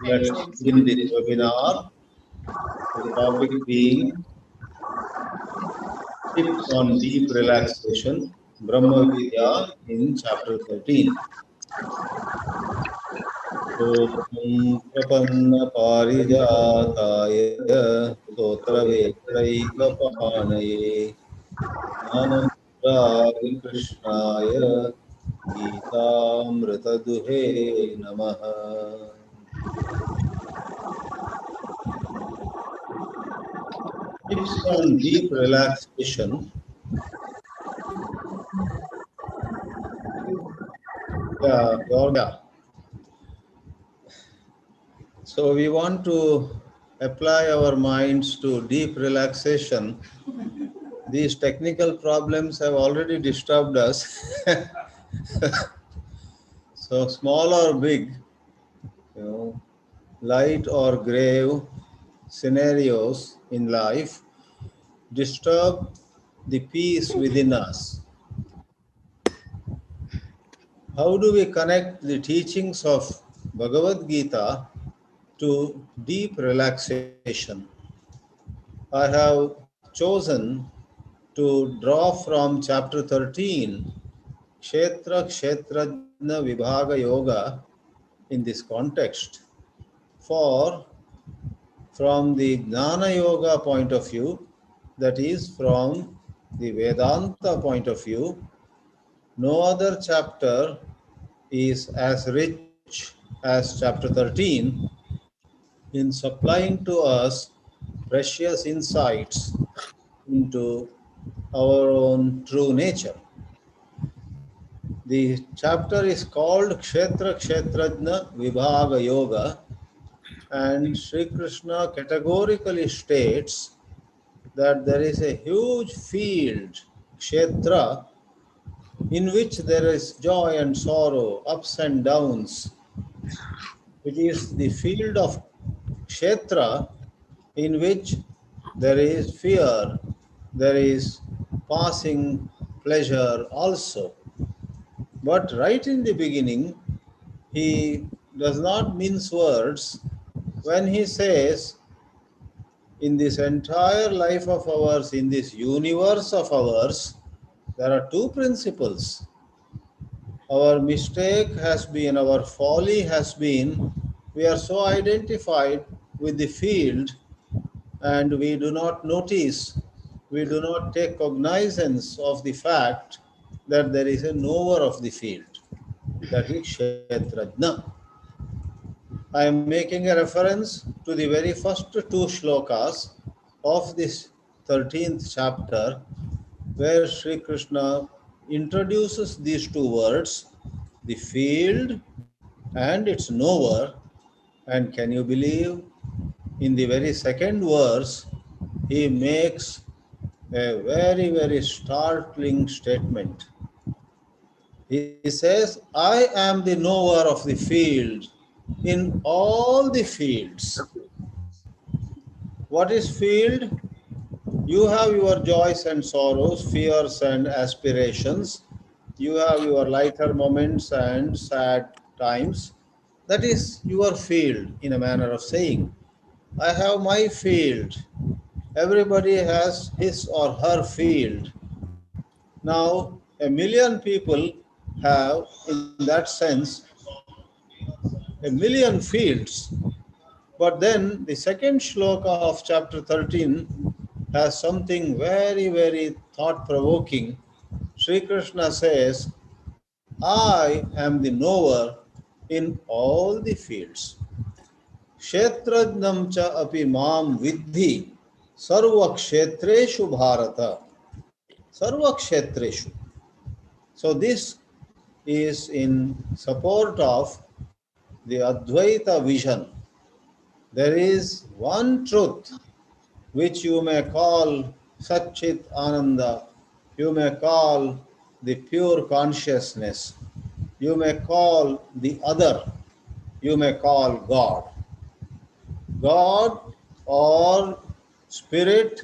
Let's begin this webinar. The topic being tips on deep relaxation, Brahma Vidya in chapter 13. Om Prapanna Parijataya Stotravetraikapanaye Jnanamudra Krishnaya Geetamritaduhe Namaha. Tips on deep relaxation. So we want to apply our minds to deep relaxation. These technical problems have already disturbed us. So small or big, light or grave scenarios in life disturb the peace within us. How do we connect the teachings of Bhagavad Gita to deep relaxation? I have chosen to draw from chapter 13, Kshetra Kshetrajna Vibhaga Yoga, in this context. For from the Jnana Yoga point of view, that is from the Vedanta point of view, no other chapter is as rich as chapter 13 in supplying to us precious insights into our own true nature. The chapter is called Kshetra Kshetrajna Vibhaga Yoga, and Sri Krishna categorically states that there is a huge field, Kshetra, in which there is joy and sorrow, ups and downs. It is the field of Kshetra in which there is fear, there is passing pleasure also. But right in the beginning, he does not mince words when he says, in this entire life of ours, in this universe of ours, there are two principles. Our mistake has been, our folly has been, we are so identified with the field and we do not notice, we do not take cognizance of the fact that there is a knower of the field. That is Kshetrajna. I am making a reference to the very first two shlokas of this 13th chapter, where Sri Krishna introduces these two words, the field and its knower. And can you believe, in the very second verse, he makes a very, very startling statement. He says, I am the knower of the field in all the fields. What is field? You have your joys and sorrows, fears and aspirations. You have your lighter moments and sad times. That is your field, in a manner of saying. I have my field. Everybody has his or her field. Now, a million people have, in that sense, a million fields. But then the second shloka of chapter 13 has something very, very thought-provoking. Sri Krishna says, I am the knower in all the fields. Kshetrajnam cha api mam vidhi sarva kshetreshu bharata. Sarva kshetreshu. So this is in support of the Advaita vision. There is one truth which you may call Satchit Ananda, you may call the pure consciousness, you may call the other, you may call God. God or spirit,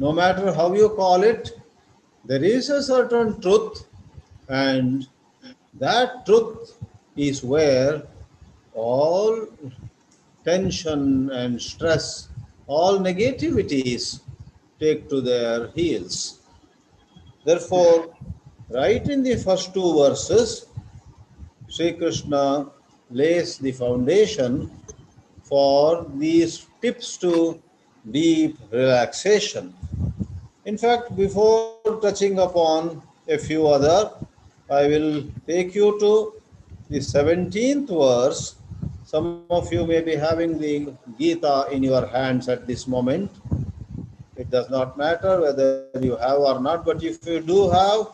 no matter how you call it, there is a certain truth, and that truth is where all tension and stress, all negativities take to their heels. Therefore, right in the first two verses, Sri Krishna lays the foundation for these tips to deep relaxation. In fact, before touching upon a few other, I will take you to the 17th verse. Some of you may be having the Gita in your hands at this moment. It does not matter whether you have or not, but if you do have,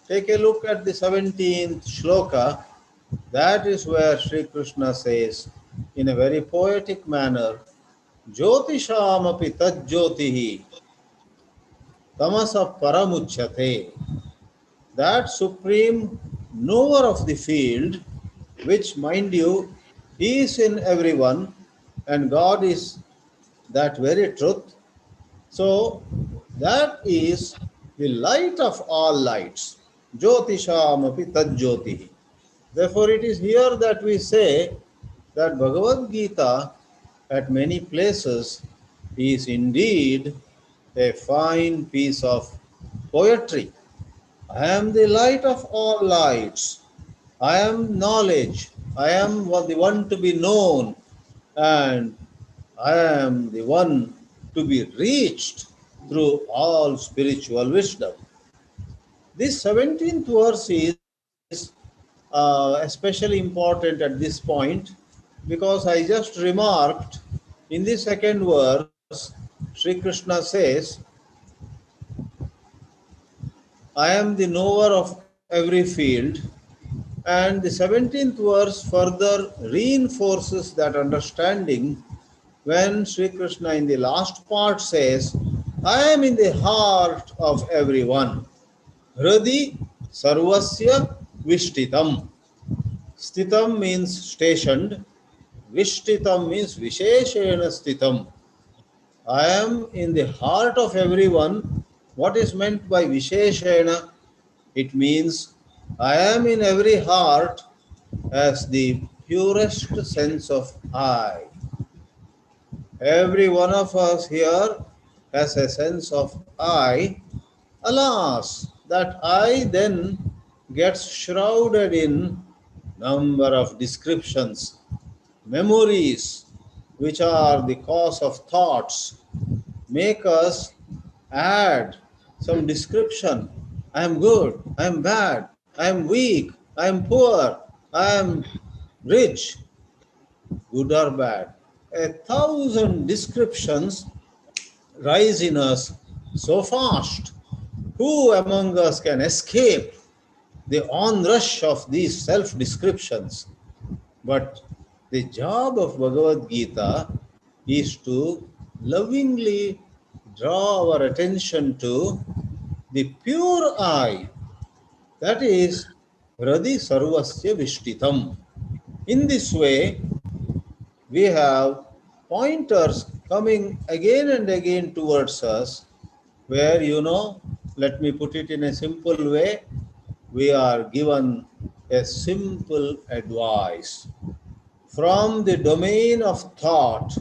take a look at the 17th shloka. That is where Sri Krishna says, in a very poetic manner, Jyotishamapi tajyotihi tamasa paramuchyate. That supreme knower of the field, which, mind you, is in everyone, and God is that very truth. So, that is the light of all lights. Jyotishamapi tajyotihi. Therefore, it is here that we say that Bhagavad Gita at many places is indeed a fine piece of poetry. I am the light of all lights. I am knowledge. I am the one to be known, and I am the one to be reached through all spiritual wisdom. This 17th verse is especially important at this point because I just remarked in the second verse, Sri Krishna says, I am the knower of every field. And the 17th verse further reinforces that understanding when Sri Krishna in the last part says, I am in the heart of everyone. Hradi sarvasya vishtitam. Stitam means stationed. Vishtitam means visheshena stitam. I am in the heart of everyone. What is meant by visheshena? It means I am in every heart as the purest sense of I. Every one of us here has a sense of I. Alas, that I then gets shrouded in number of descriptions, memories, which are the cause of thoughts, make us add some description. I am good, I am bad, I am weak, I am poor, I am rich, good or bad. 1,000 descriptions rise in us so fast. Who among us can escape the onrush of these self descriptions? But the job of Bhagavad Gita is to lovingly draw our attention to the pure I, that is Hradi Sarvasya Vishtitam. In this way, we have pointers coming again and again towards us, where, let me put it in a simple way, we are given a simple advice. From the domain of thought,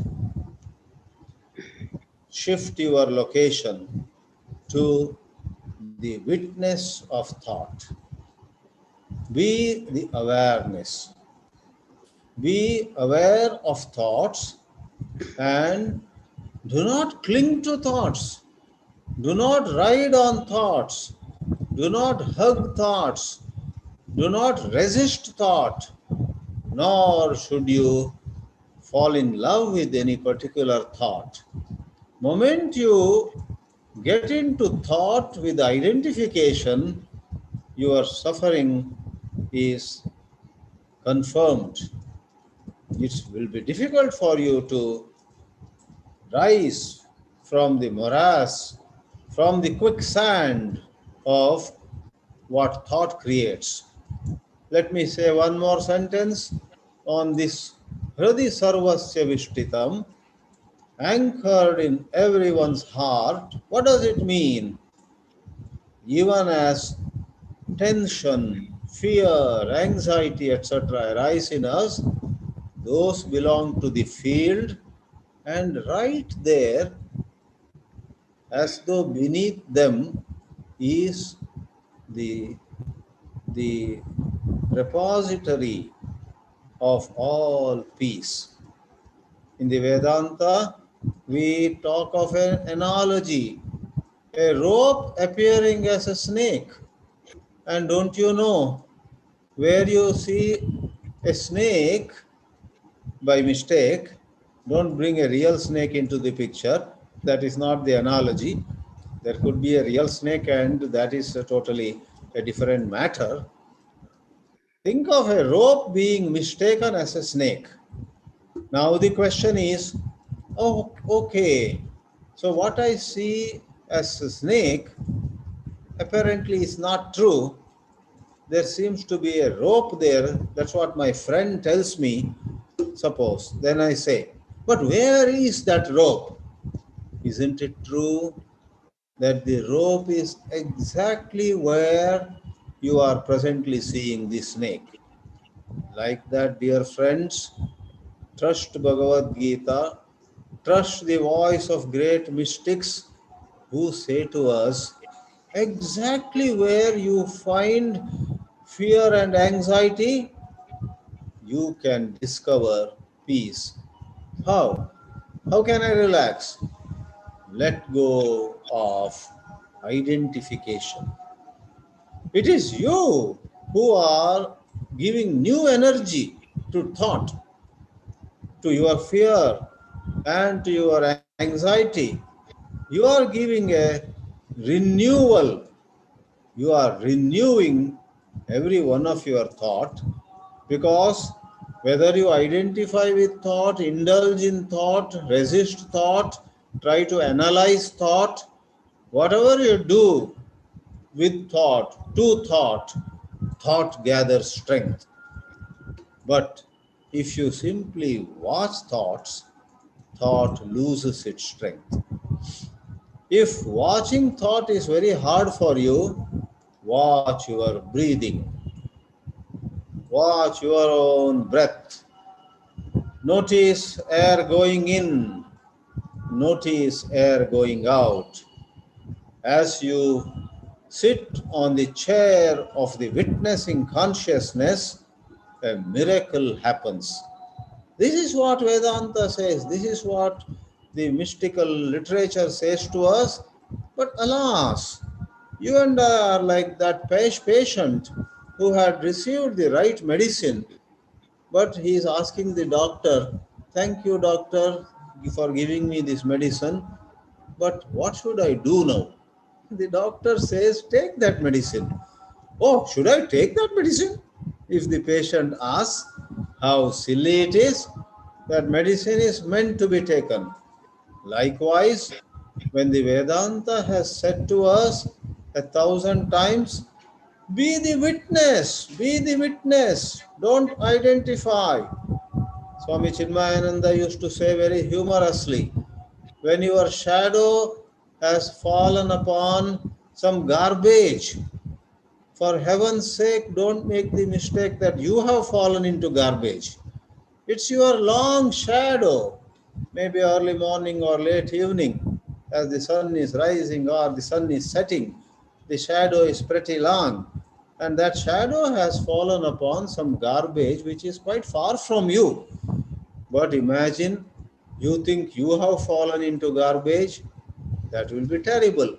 shift your location to the witness of thought. Be the awareness. Be aware of thoughts and do not cling to thoughts. Do not ride on thoughts. Do not hug thoughts. Do not resist thought. Nor should you fall in love with any particular thought. Moment you get into thought with identification, your suffering is confirmed. It will be difficult for you to rise from the morass, from the quicksand of what thought creates. Let me say one more sentence on this Hradi Sarvasya Vishtitam, anchored in everyone's heart. What does it mean? Even as tension, fear, anxiety, etc. arise in us, those belong to the field, and right there, as though beneath them, is the, the repository of all peace. In the Vedanta, we talk of an analogy, a rope appearing as a snake. And don't you know, where you see a snake by mistake, don't bring a real snake into the picture. That is not the analogy. There could be a real snake, and that is totally a different matter. Think of a rope being mistaken as a snake. Now the question is, oh, okay, so what I see as a snake apparently is not true. There seems to be a rope there. That's what my friend tells me. Suppose. Then I say, but where is that rope? Isn't it true that the rope is exactly where you are presently seeing the snake? Like that, dear friends, trust Bhagavad Gita, trust the voice of great mystics who say to us, exactly where you find fear and anxiety, you can discover peace. How? How can I relax? Let go of identification. It is you who are giving new energy to thought, to your fear, and to your anxiety. You are giving a renewal. You are renewing every one of your thought, because whether you identify with thought, indulge in thought, resist thought, try to analyze thought, whatever you do with thought, to thought, thought gathers strength. But if you simply watch thoughts, thought loses its strength. If watching thought is very hard for you, watch your breathing, watch your own breath. Notice air going in, notice air going out. As you sit on the chair of the witnessing consciousness, a miracle happens. This is what Vedanta says, this is what the mystical literature says to us. But alas, you and I are like that patient who had received the right medicine, but he is asking the doctor, thank you, doctor, for giving me this medicine, but what should I do now? The doctor says, take that medicine. Oh, should I take that medicine? If the patient asks, how silly it is, that medicine is meant to be taken. Likewise, when the Vedanta has said to us 1,000 times, be the witness, don't identify. Swami Chinmayananda used to say very humorously, when your shadow has fallen upon some garbage, for heaven's sake, don't make the mistake that you have fallen into garbage. It's your long shadow, maybe early morning or late evening, as the sun is rising or the sun is setting. The shadow is pretty long, and that shadow has fallen upon some garbage which is quite far from you. But imagine you think you have fallen into garbage, that will be terrible.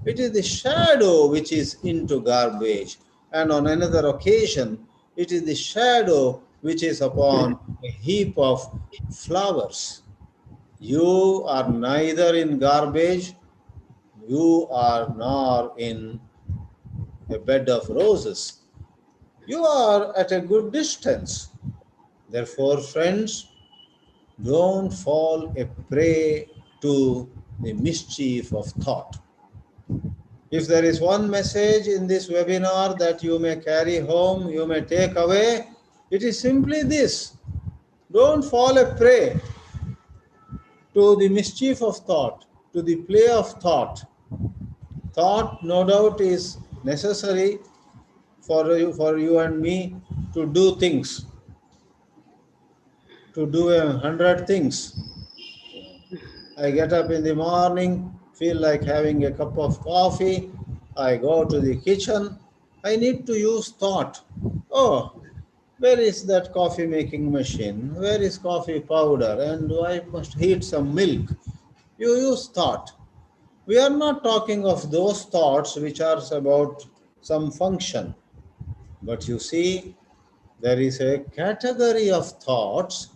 It is the shadow which is into garbage, and on another occasion, it is the shadow which is upon a heap of flowers. You are neither in garbage, you are nor in a bed of roses. You are at a good distance. Therefore, friends, don't fall a prey to the mischief of thought. If there is one message in this webinar that you may carry home, you may take away, it is simply this: don't fall a prey to the mischief of thought, to the play of thought. Thought, no doubt, is necessary for you and me to do things. to do 100 things. I get up in the morning, feel like having a cup of coffee. I go to the kitchen. I need to use thought. Oh, where is that coffee making machine? Where is coffee powder? And I must heat some milk. You use thought. We are not talking of those thoughts which are about some function. But you see, there is a category of thoughts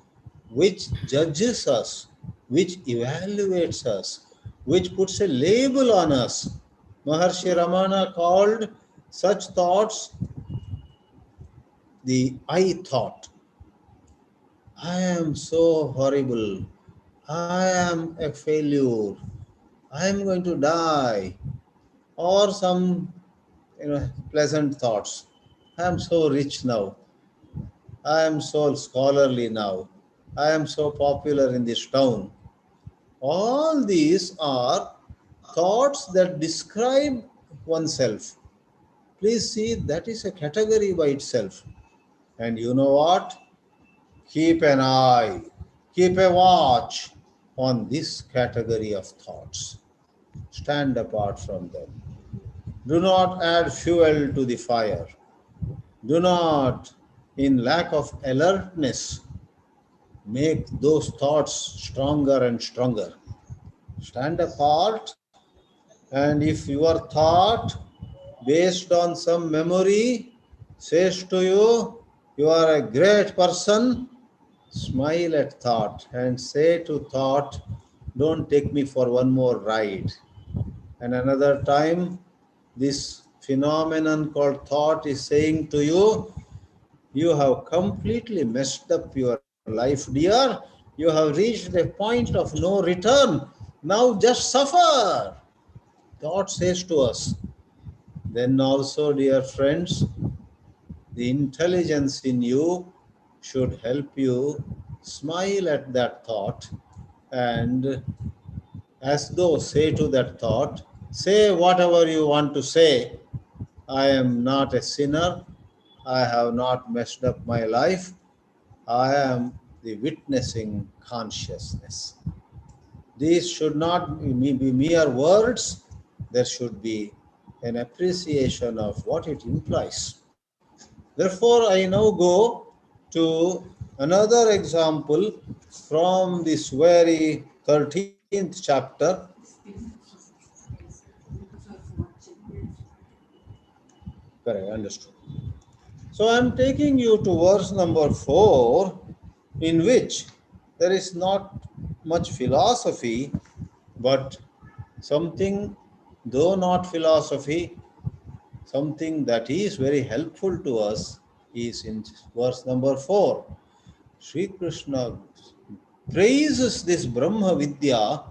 which judges us, which evaluates us, which puts a label on us. Maharshi Ramana called such thoughts the I thought. I am so horrible. I am a failure. I am going to die. Or some pleasant thoughts. I am so rich now. I am so scholarly now. I am so popular in this town. All these are thoughts that describe oneself. Please see, that is a category by itself. And you know what? Keep an eye, keep a watch on this category of thoughts. Stand apart from them. Do not add fuel to the fire. Do not, in lack of alertness, make those thoughts stronger and stronger. Stand apart, and if your thought, based on some memory, says to you, you are a great person, smile at thought and say to thought, don't take me for one more ride. And another time, this phenomenon called thought is saying to you, you have completely messed up your life, dear. You have reached a point of no return. Now just suffer. Thought says to us. Then also, dear friends, the intelligence in you should help you smile at that thought and, as though say to that thought, say whatever you want to say. I am not a sinner. I have not messed up my life. I am the witnessing consciousness. These should not be mere words. There should be an appreciation of what it implies. Therefore, I now go to another example from this very 13th chapter. Correct, understood. So I am taking you to verse number 4, in which there is not much philosophy, but something, though not philosophy, something that is very helpful to us is in verse number 4. Sri Krishna praises this Brahma Vidya,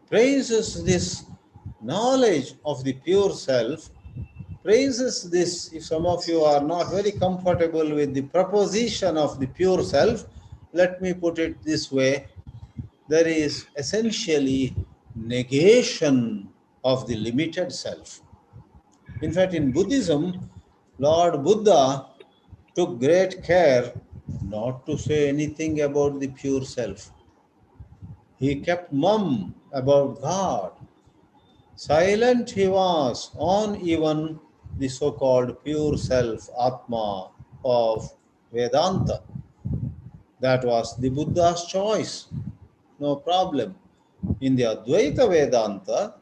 praises this knowledge of the pure self, praises this. If some of you are not very comfortable with the proposition of the pure self, let me put it this way. There is essentially negation of the limited self. In fact, in Buddhism, Lord Buddha took great care not to say anything about the pure self. He kept mum about God. Silent he was on even the so-called pure self, Atma, of Vedanta. That was the Buddha's choice. No problem. In the Advaita Vedanta,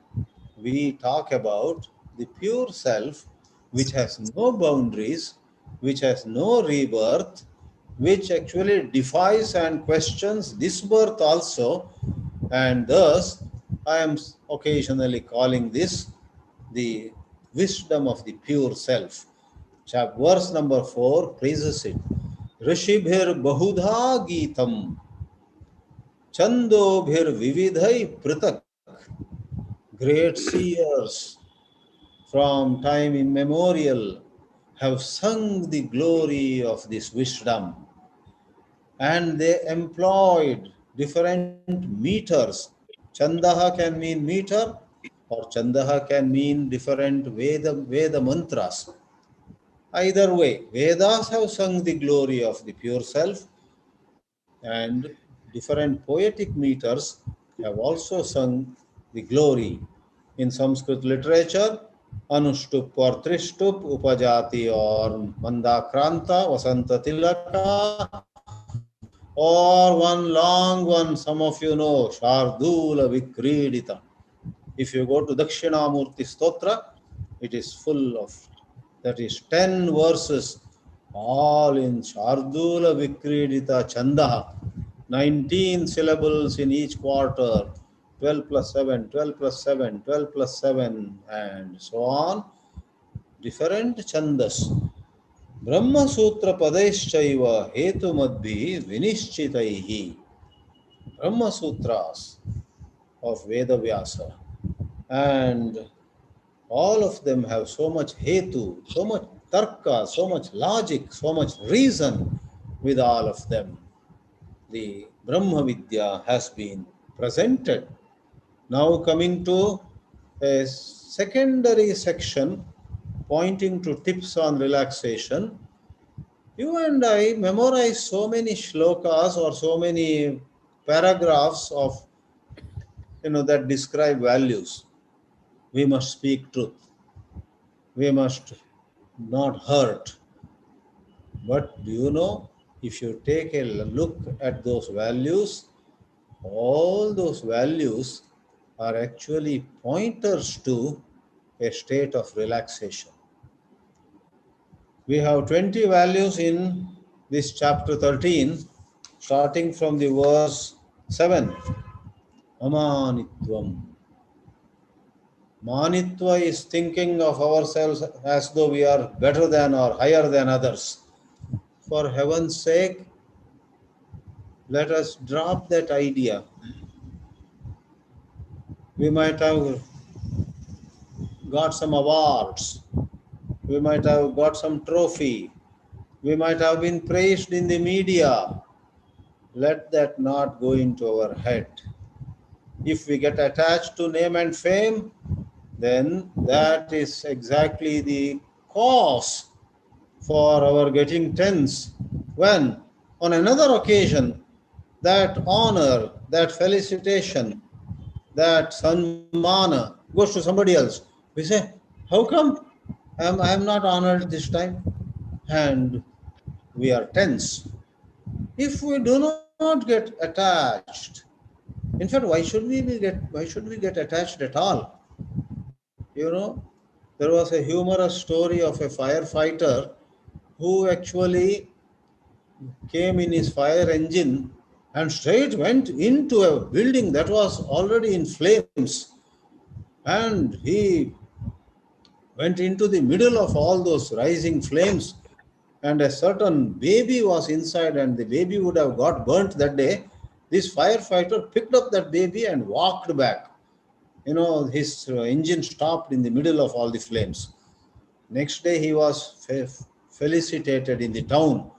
we talk about the pure self, which has no boundaries, which has no rebirth, which actually defies and questions this birth also. And thus, I am occasionally calling this the wisdom of the pure self. Verse number 4 praises it. Rishibhir bahudha geetam Chandobhir vividhai pratak. Great seers from time immemorial have sung the glory of this wisdom, and they employed different meters. Chandaha can mean meter, or Chandaha can mean different Veda mantras. Either way, Vedas have sung the glory of the pure self, and different poetic meters have also sung the glory. In Sanskrit literature, Anushtup or Trishtup, Upajati or Mandakranta, Vasanta Tilaka, or one long one, some of you know, Shardula Vikridita. If you go to Dakshinamurti Stotra, it is full of, that is 10 verses, all in Shardula Vikridita Chandaha, 19 syllables in each quarter, 12 plus 7, 12 plus 7, 12 plus 7, and so on. Different chandas. Brahma Sutra Padaischaiva Hetu Madbhi Vinishchitaihi. Brahma Sutras of Veda Vyasa. And all of them have so much hetu, so much tarka, so much logic, so much reason with all of them. The Brahma Vidya has been presented. Now coming to a secondary section pointing to tips on relaxation. You and I memorize so many shlokas or so many paragraphs of that describe values. We must speak truth. We must not hurt. But do you know, if you take a look at those values, all those values are actually pointers to a state of relaxation. We have 20 values in this chapter 13, starting from the verse 7. Amanitvam. Manitva is thinking of ourselves as though we are better than or higher than others. For heaven's sake, let us drop that idea. We might have got some awards. We might have got some trophy. We might have been praised in the media. Let that not go into our head. If we get attached to name and fame, then that is exactly the cause for our getting tense. When, on another occasion, that honor, that felicitation, that sanmana goes to somebody else, we say, how come I am not honored this time? And we are tense. If we do not get attached, in fact, why should we get attached at all? There was a humorous story of a firefighter who actually came in his fire engine and straight went into a building that was already in flames. And he went into the middle of all those rising flames, and a certain baby was inside, and the baby would have got burnt that day. This firefighter picked up that baby and walked back. His engine stopped in the middle of all the flames. Next day, he was felicitated in the town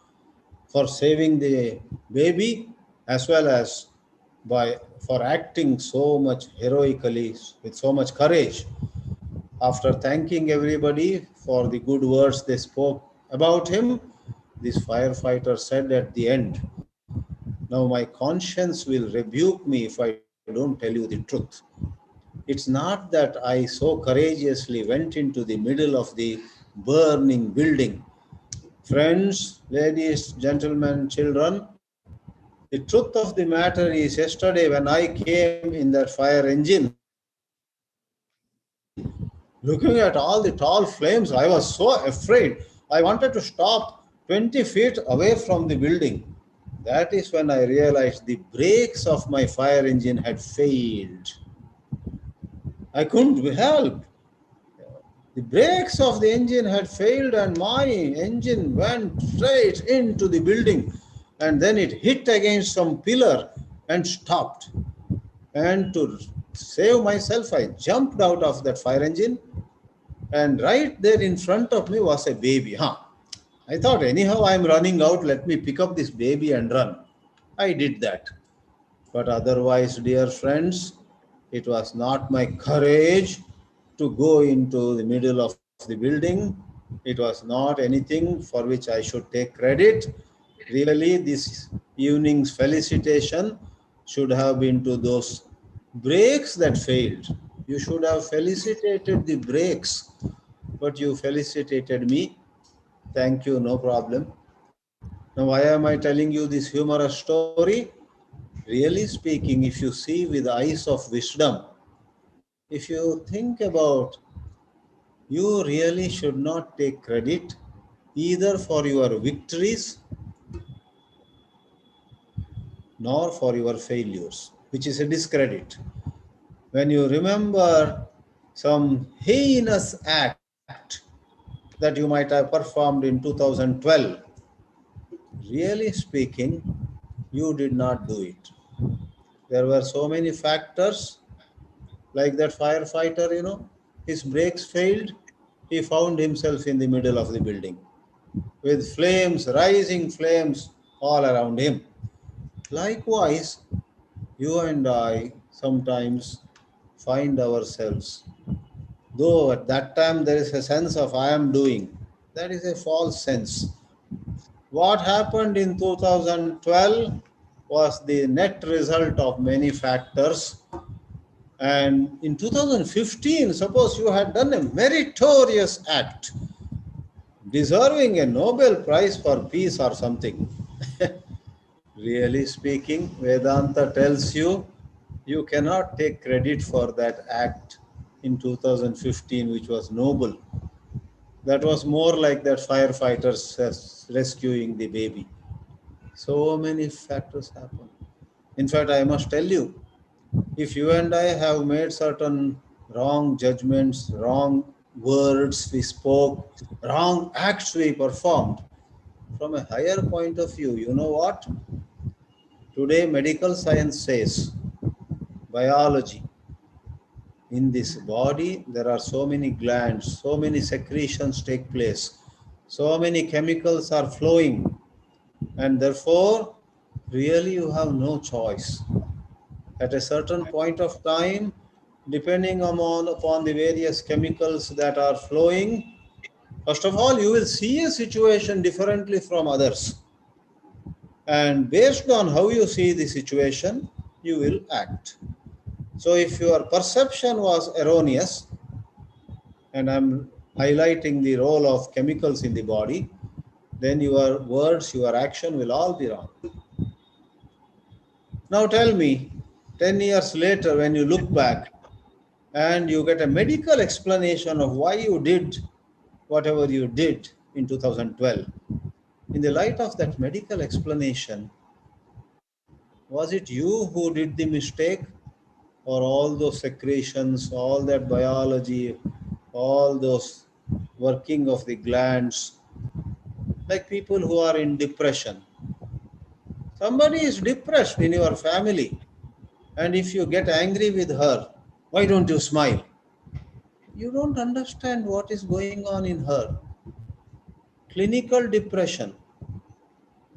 for saving the baby, as well as for acting so much heroically, with so much courage. After thanking everybody for the good words they spoke about him, this firefighter said at the end, now my conscience will rebuke me if I don't tell you the truth. It's not that I so courageously went into the middle of the burning building. Friends, ladies, gentlemen, children, the truth of the matter is, yesterday when I came in that fire engine, looking at all the tall flames, I was so afraid. I wanted to stop 20 feet away from the building. That is when I realized the brakes of my fire engine had failed. I couldn't help. The brakes of the engine had failed and my engine went straight into the building, and then it hit against some pillar and stopped. And to save myself, I jumped out of that fire engine, and right there in front of me was a baby. I thought, anyhow, I'm running out, let me pick up this baby and run. I did that. But otherwise, dear friends, it was not my courage to go into the middle of the building. It was not anything for which I should take credit. Really, this evening's felicitation should have been to those brakes that failed. You should have felicitated the brakes, but you felicitated me. Thank you, no problem. Now, why am I telling you this humorous story? Really speaking, if you see with eyes of wisdom, if you think about, you really should not take credit either for your victories nor for your failures, which is a discredit. When you remember some heinous act that you might have performed in 2012, really speaking, you did not do it. There were so many factors, like that firefighter, his brakes failed. He found himself in the middle of the building with flames, rising flames all around him. Likewise, you and I sometimes find ourselves, though at that time there is a sense of I am doing, that is a false sense. What happened in 2012 was the net result of many factors. And in 2015, suppose you had done a meritorious act, deserving a Nobel Prize for peace or something. Really speaking, Vedanta tells you you cannot take credit for that act in 2015, which was noble. That was more like that firefighters rescuing the baby. So many factors happen. In fact, I must tell you, if you and I have made certain wrong judgments, wrong words we spoke, wrong acts we performed, from a higher point of view, you know what? Today, medical science says, biology, in this body, there are so many glands, so many secretions take place, so many chemicals are flowing, and therefore, really, you have no choice. At a certain point of time, depending upon the various chemicals that are flowing, first of all, you will see a situation differently from others. And based on how you see the situation, you will act. So if your perception was erroneous, and I'm highlighting the role of chemicals in the body, then your words, your action will all be wrong. Now tell me, 10 years later, when you look back and you get a medical explanation of why you did whatever you did in 2012, in the light of that medical explanation, was it you who did the mistake, or all those secretions, all that biology, all those working of the glands, like people who are in depression? Somebody is depressed in your family, and if you get angry with her, why don't you smile? You don't understand what is going on in her. Clinical depression.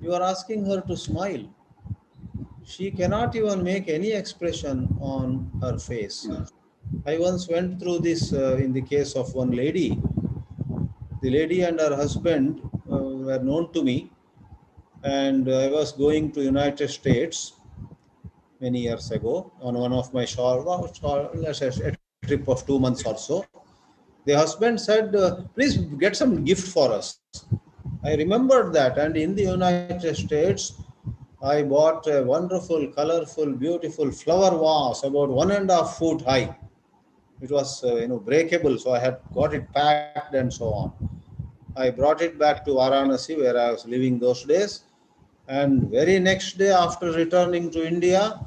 You are asking her to smile. She cannot even make any expression on her face. I once went through this in the case of one lady. The lady and her husband were known to me, and I was going to United States many years ago on one of my let's say a trip of 2 months or so. The husband said, please get some gift for us. I remembered that, and in the United States, I bought a wonderful, colorful, beautiful flower vase about 1.5 feet high. It was breakable, so I had got it packed and so on. I brought it back to Varanasi where I was living those days, and very next day after returning to India,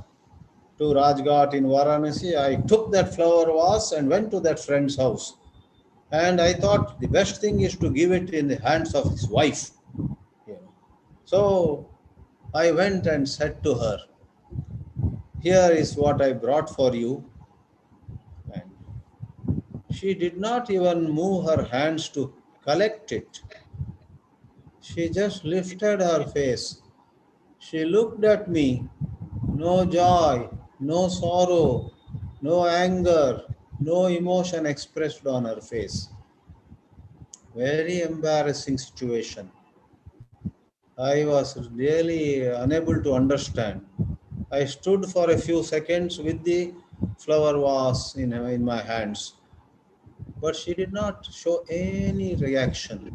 to Rajghat in Varanasi, I took that flower vase and went to that friend's house. And I thought the best thing is to give it in the hands of his wife. So I went and said to her, here is what I brought for you. And she did not even move her hands to collect it. She just lifted her face. She looked at me. No joy, no sorrow, no anger, no emotion expressed on her face. Very embarrassing situation. I was really unable to understand. I stood for a few seconds with the flower vase in my hands, but she did not show any reaction.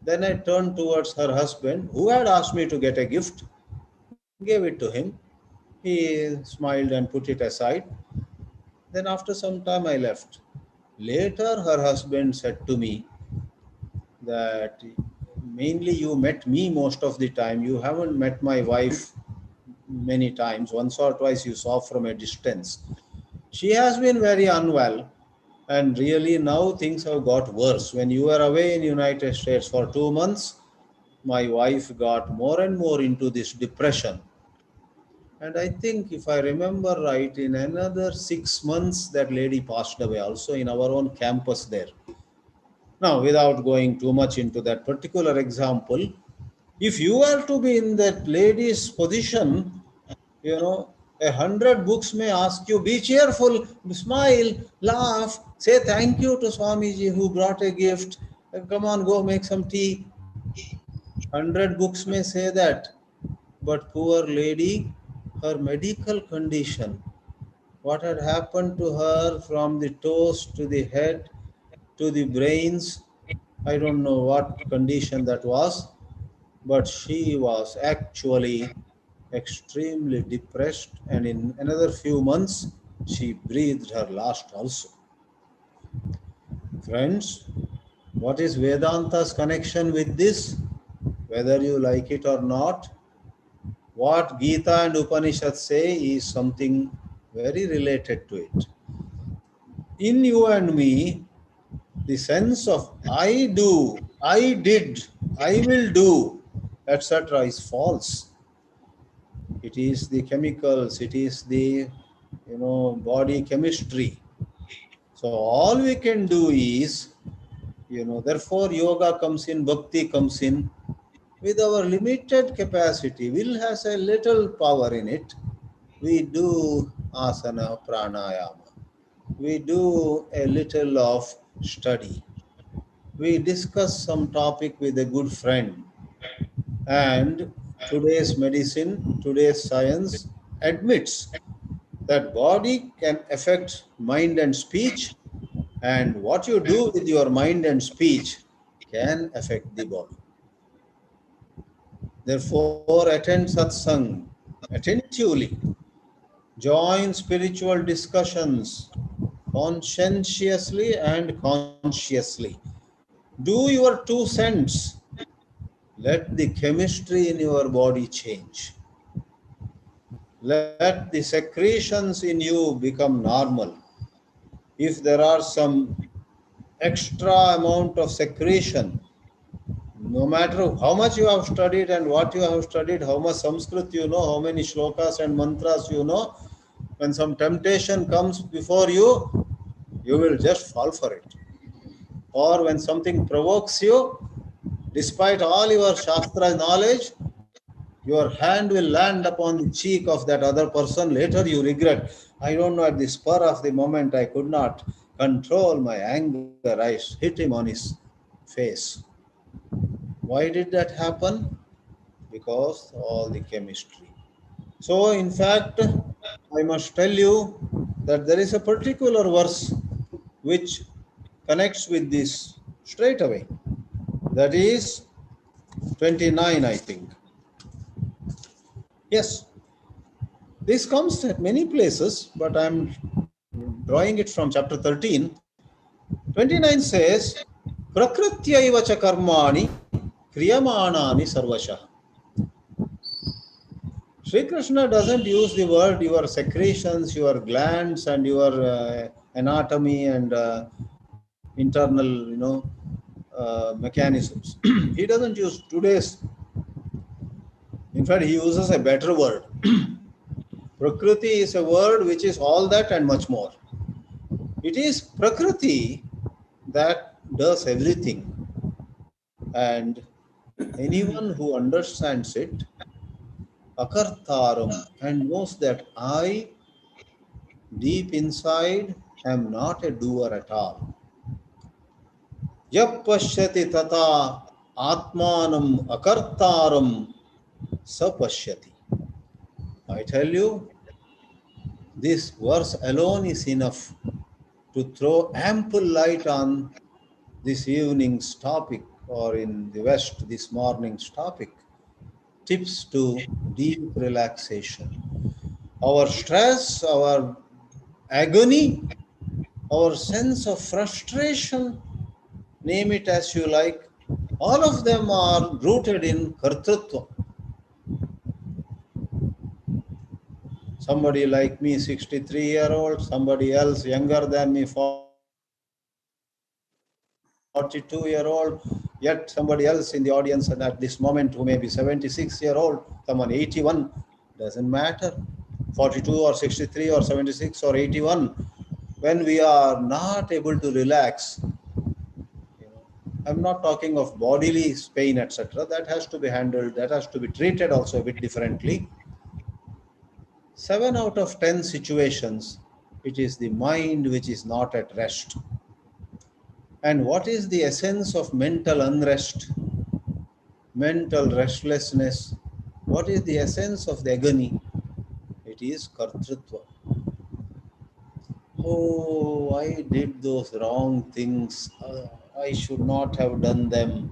Then I turned towards her husband, who had asked me to get a gift, gave it to him. He smiled and put it aside. Then, after some time, I left. Later, her husband said to me that mainly you met me most of the time. You haven't met my wife many times. Once or twice you saw from a distance. She has been very unwell, and really now things have got worse. When you were away in United States for 2 months, my wife got more and more into this depression. And I think, if I remember right, in another 6 months, that lady passed away also in our own campus there. Now, without going too much into that particular example, if you are to be in that lady's position, you know, 100 books may ask you, be cheerful, smile, laugh, say thank you to Swamiji who brought a gift, come on, go make some tea. 100 books may say that, but poor lady, her medical condition, what had happened to her from the toes to the head to the brains, I don't know what condition that was, but she was actually extremely depressed, and in another few months, she breathed her last also. Friends, what is Vedanta's connection with this? Whether you like it or not, what Gita and Upanishads say is something very related to it. In you and me, the sense of I do, I did, I will do, etc. is false. It is the chemicals, it is the body chemistry. So all we can do is, therefore yoga comes in, bhakti comes in. With our limited capacity, will has a little power in it. We do asana, pranayama. We do a little of study. We discuss some topic with a good friend. And today's medicine, today's science admits that body can affect mind and speech, and what you do with your mind and speech can affect the body. Therefore, attend satsang attentively, join spiritual discussions conscientiously and consciously. Do your 2 cents. Let the chemistry in your body change. Let the secretions in you become normal. If there are some extra amount of secretion, no matter how much you have studied and what you have studied, how much Sanskrit you know, how many shlokas and mantras you know, when some temptation comes before you, you will just fall for it. Or when something provokes you, despite all your Shastra knowledge, your hand will land upon the cheek of that other person. Later you regret. I don't know, at the spur of the moment, I could not control my anger. I hit him on his face. Why did that happen? Because all the chemistry. So, in fact, I must tell you that there is a particular verse which connects with this straight away. That is 29, I think. Yes, this comes at many places, but I'm drawing it from chapter 13. 29 says, Prakrityaiva cha karmani kriyamanani sarvasha. Sri Krishna doesn't use the word your secretions, your glands, and your anatomy and internal, mechanisms. He doesn't use today's. In fact, he uses a better word. Prakriti is a word which is all that and much more. It is Prakriti that does everything. And anyone who understands it, akartaram, and knows that I, deep inside, am not a doer at all. Yap pashyati tata atmanam akartaram sapashyati. I tell you, this verse alone is enough to throw ample light on this evening's topic, or in the West, this morning's topic: tips to deep relaxation. Our stress, our agony, our sense of frustration, name it as you like, all of them are rooted in kartrutva. Somebody like me, 63-year-old, somebody else younger than me, 42-year-old, yet somebody else in the audience and at this moment who may be 76-year-old, someone 81, doesn't matter. 42 or 63 or 76 or 81, when we are not able to relax, I'm not talking of bodily pain, etc. That has to be handled, that has to be treated also a bit differently. 7 out of 10 situations, it is the mind which is not at rest. And what is the essence of mental unrest, mental restlessness? What is the essence of the agony? It is kartrutva. Oh, I did those wrong things. I should not have done them.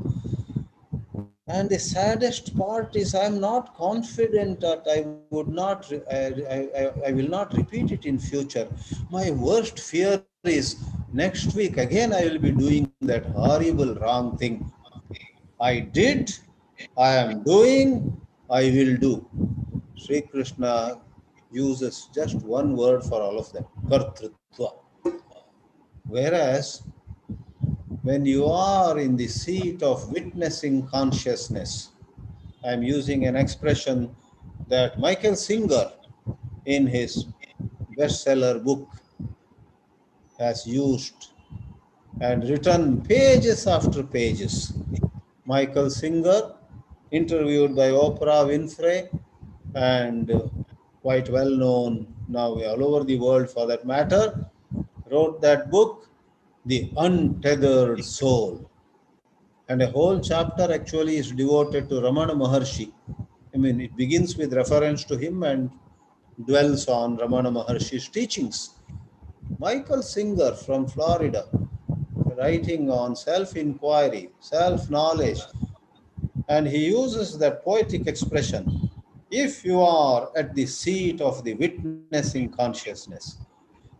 And the saddest part is I'm not confident that I would not, I will not repeat it in future. My worst fear is next week again I will be doing that horrible wrong thing. I did, I am doing, I will do. Sri Krishna uses just one word for all of them: kartrutva. Whereas when you are in the seat of witnessing consciousness, I am using an expression that Michael Singer in his bestseller book has used and written pages after pages. Michael Singer, interviewed by Oprah Winfrey, and quite well known now all over the world for that matter, wrote that book, The Untethered Soul. And a whole chapter actually is devoted to Ramana Maharshi. I mean, it begins with reference to him and dwells on Ramana Maharshi's teachings. Michael Singer from Florida, writing on self-inquiry, self-knowledge, and he uses that poetic expression: if you are at the seat of the witnessing consciousness,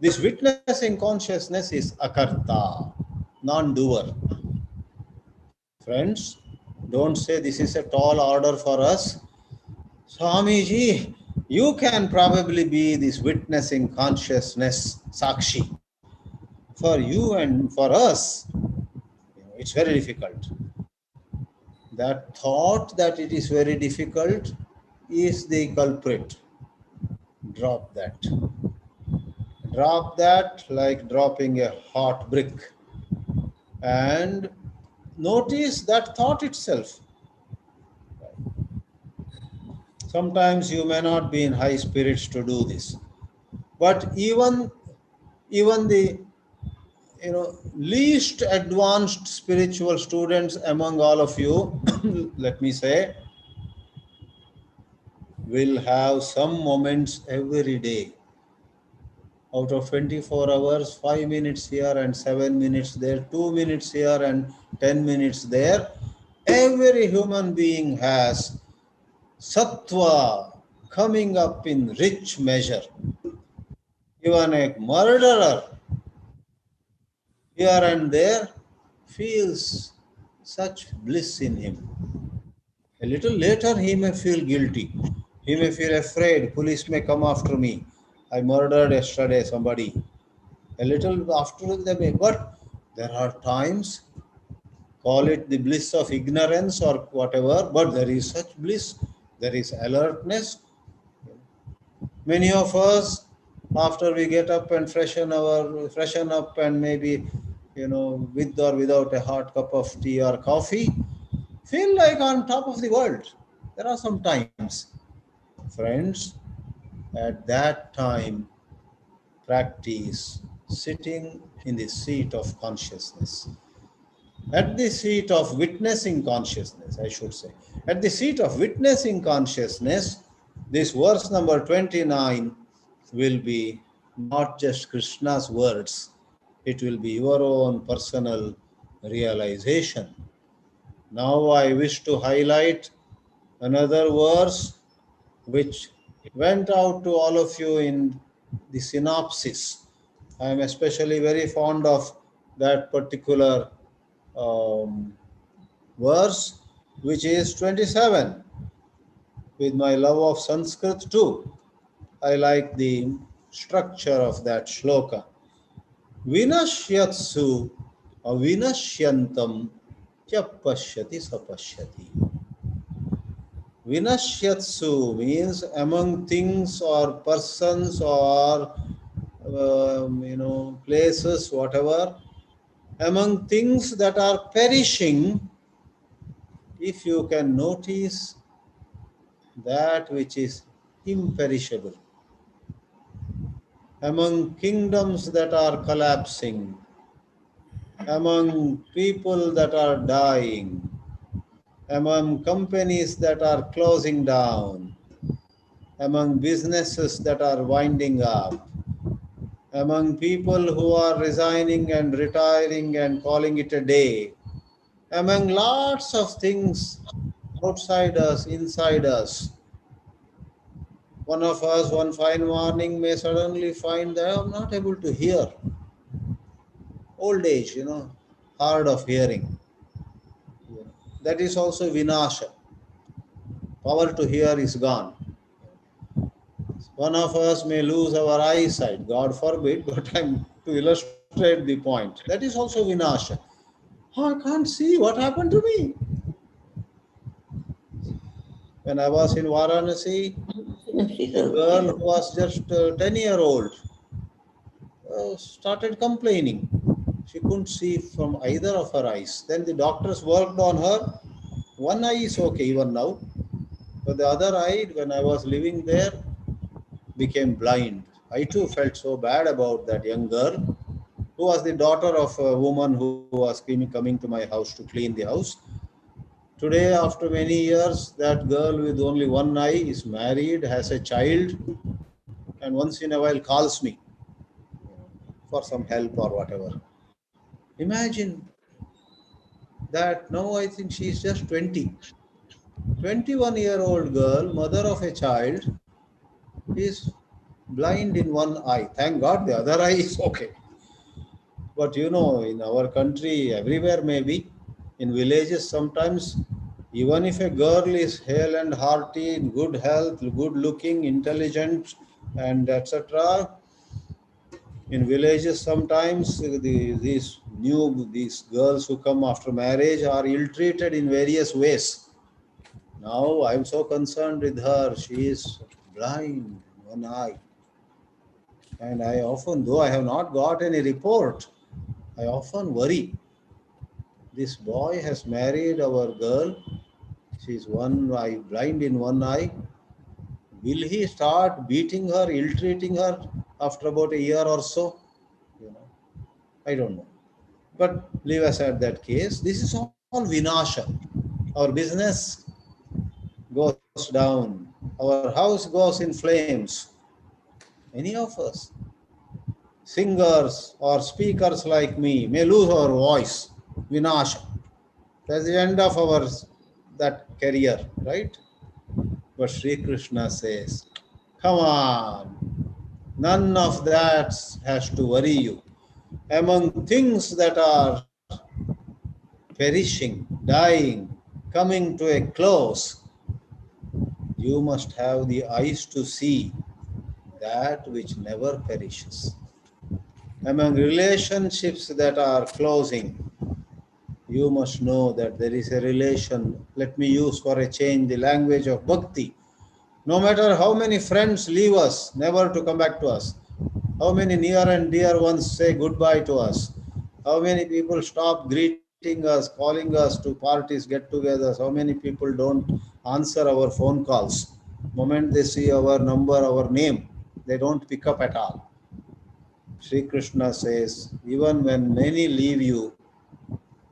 this witnessing consciousness is akarta, non-doer. Friends, don't say this is a tall order for us. Swamiji, you can probably be this witnessing consciousness, Sakshi. For you and for us, it's very difficult. That thought that it is very difficult is the culprit. Drop that. Drop that like dropping a hot brick. And notice that thought itself. Sometimes you may not be in high spirits to do this, but even the least advanced spiritual students among all of you, let me say, will have some moments every day. Out of 24 hours, 5 minutes here and 7 minutes there, 2 minutes here and 10 minutes there. Every human being has sattva coming up in rich measure. Even a murderer here and there feels such bliss in him. A little later he may feel guilty. He may feel afraid, police may come after me. I murdered yesterday somebody. A little after that, but there are times, call it the bliss of ignorance or whatever, but there is such bliss, there is alertness. Many of us, after we get up and freshen up and maybe, with or without a hot cup of tea or coffee, feel like on top of the world. There are some times. Friends, at that time, practice sitting in the seat of consciousness. At the seat of witnessing consciousness, I should say, at the seat of witnessing consciousness, this verse number 29 will be not just Krishna's words, it will be your own personal realization. Now I wish to highlight another verse which went out to all of you in the synopsis. I am especially very fond of that particular um, verse, which is 27. With my love of Sanskrit too, I like the structure of that shloka. Vinashyatsu avinashyantam cha pashyati sapashyati. Vinashyatsu means among things or persons or places, whatever, among things that are perishing, if you can notice that which is imperishable, among kingdoms that are collapsing, among people that are dying, among companies that are closing down, among businesses that are winding up, among people who are resigning and retiring and calling it a day, among lots of things outside us, inside us. One of us, one fine morning, may suddenly find that I'm not able to hear. Old age, hard of hearing. That is also vinasha. Power to hear is gone. One of us may lose our eyesight, God forbid, but I'm to illustrate the point. That is also vinasha. Oh, I can't see. What happened to me? When I was in Varanasi, a girl who was just 10-year-old started complaining. She couldn't see from either of her eyes. Then the doctors worked on her. One eye is okay even now, but the other eye, when I was living there, became blind. I too felt so bad about that young girl, who was the daughter of a woman who was coming to my house to clean the house. Today, after many years, that girl with only one eye is married, has a child, and once in a while calls me for some help or whatever. Imagine that now I think she is just 20. 21-year-old girl, mother of a child, is blind in one eye. Thank God the other eye is okay. But in our country, everywhere maybe, in villages sometimes, even if a girl is hale and hearty, in good health, good looking, intelligent, and etc., in villages sometimes these girls who come after marriage are ill-treated in various ways. Now I'm so concerned with her. She is blind in one eye. And I often, though I have not got any report, I often worry. This boy has married our girl. She is one eye, blind in one eye. Will he start beating her, ill-treating her after about a year or so? I don't know. But leave aside that case. This is all vinasha. Our business goes down. Our house goes in flames. Any of us, singers or speakers like me, may lose our voice. Vinasha. That's the end of our that career, right? But Sri Krishna says, come on, none of that has to worry you. Among things that are perishing, dying, coming to a close, you must have the eyes to see that which never perishes. Among relationships that are closing, you must know that there is a relation. Let me use for a change the language of bhakti. No matter how many friends leave us, never to come back to us, how many near and dear ones say goodbye to us, how many people stop greeting us, calling us to parties, get-togethers, how many people don't answer our phone calls. Moment they see our number, our name, they don't pick up at all. Sri Krishna says, even when many leave you,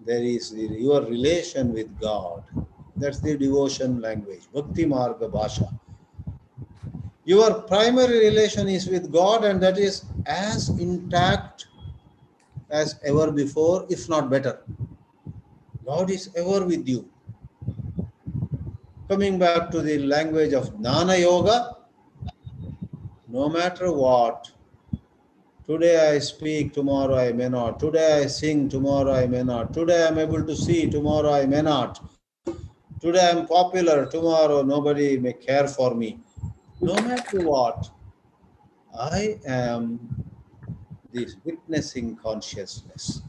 there is your relation with God. That's the devotion language, Bhakti Marga Bhasha. Your primary relation is with God, and that is as intact as ever before, if not better. God is ever with you. Coming back to the language of Jnana Yoga, no matter what, today I speak, tomorrow I may not. Today I sing, tomorrow I may not. Today I am able to see, tomorrow I may not. Today I am popular, tomorrow nobody may care for me. No matter what, I am this witnessing consciousness.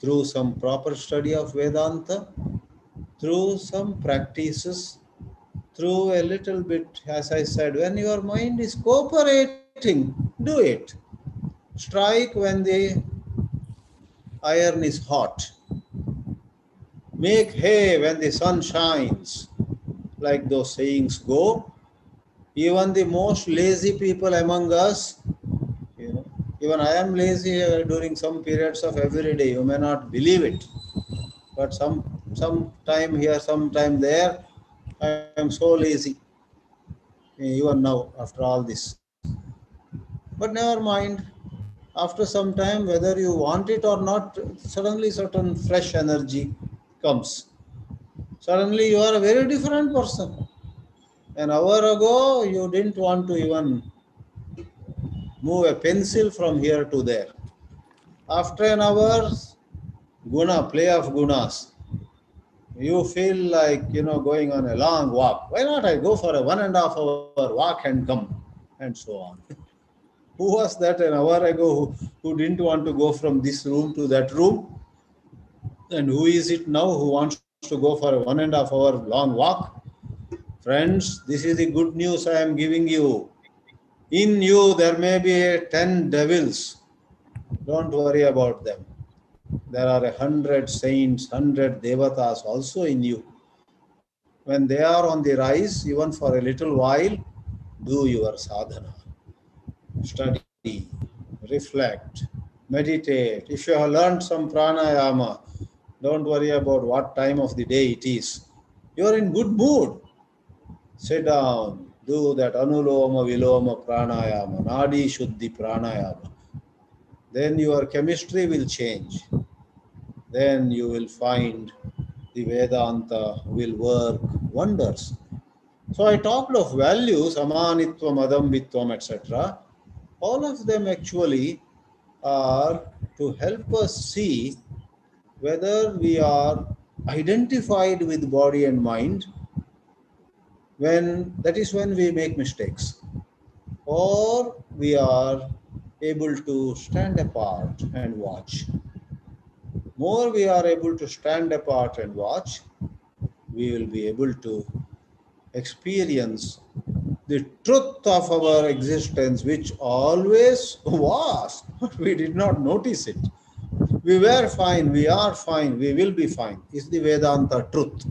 Through some proper study of Vedanta, through some practices, through a little bit, as I said, when your mind is cooperating, do it. Strike when the iron is hot. Make hay when the sun shines, like those sayings go. Even the most lazy people among us, even I am lazy during some periods of every day. You may not believe it, but some time here, some time there, I am so lazy. Even now, after all this. But never mind. After some time, whether you want it or not, suddenly certain fresh energy comes. Suddenly you are a very different person. An hour ago, you didn't want to even move a pencil from here to there. After an hour, play of gunas, you feel like, going on a long walk. Why not I go for a 1.5 hour walk and come, and so on. Who was that an hour ago who didn't want to go from this room to that room? And who is it now who wants to go for a 1.5 hour long walk? Friends, this is the good news I am giving you. In you, there may be 10 devils. Don't worry about them. There are 100 saints, 100 devatas also in you. When they are on the rise, even for a little while, do your sadhana. Study, reflect, meditate. If you have learned some pranayama, don't worry about what time of the day it is. You are in good mood. Sit down, do that anuloma viloma pranayama, nadi shuddhi pranayama. Then your chemistry will change. Then you will find the Vedanta will work wonders. So I talked of values, amanitvam, adambitvam, etc. All of them actually are to help us see whether we are identified with body and mind. That is when we make mistakes, or we are able to stand apart and watch. More we are able to stand apart and watch, we will be able to experience the truth of our existence, which always was, but we did not notice it. We were fine, we are fine, we will be fine, is the Vedanta truth.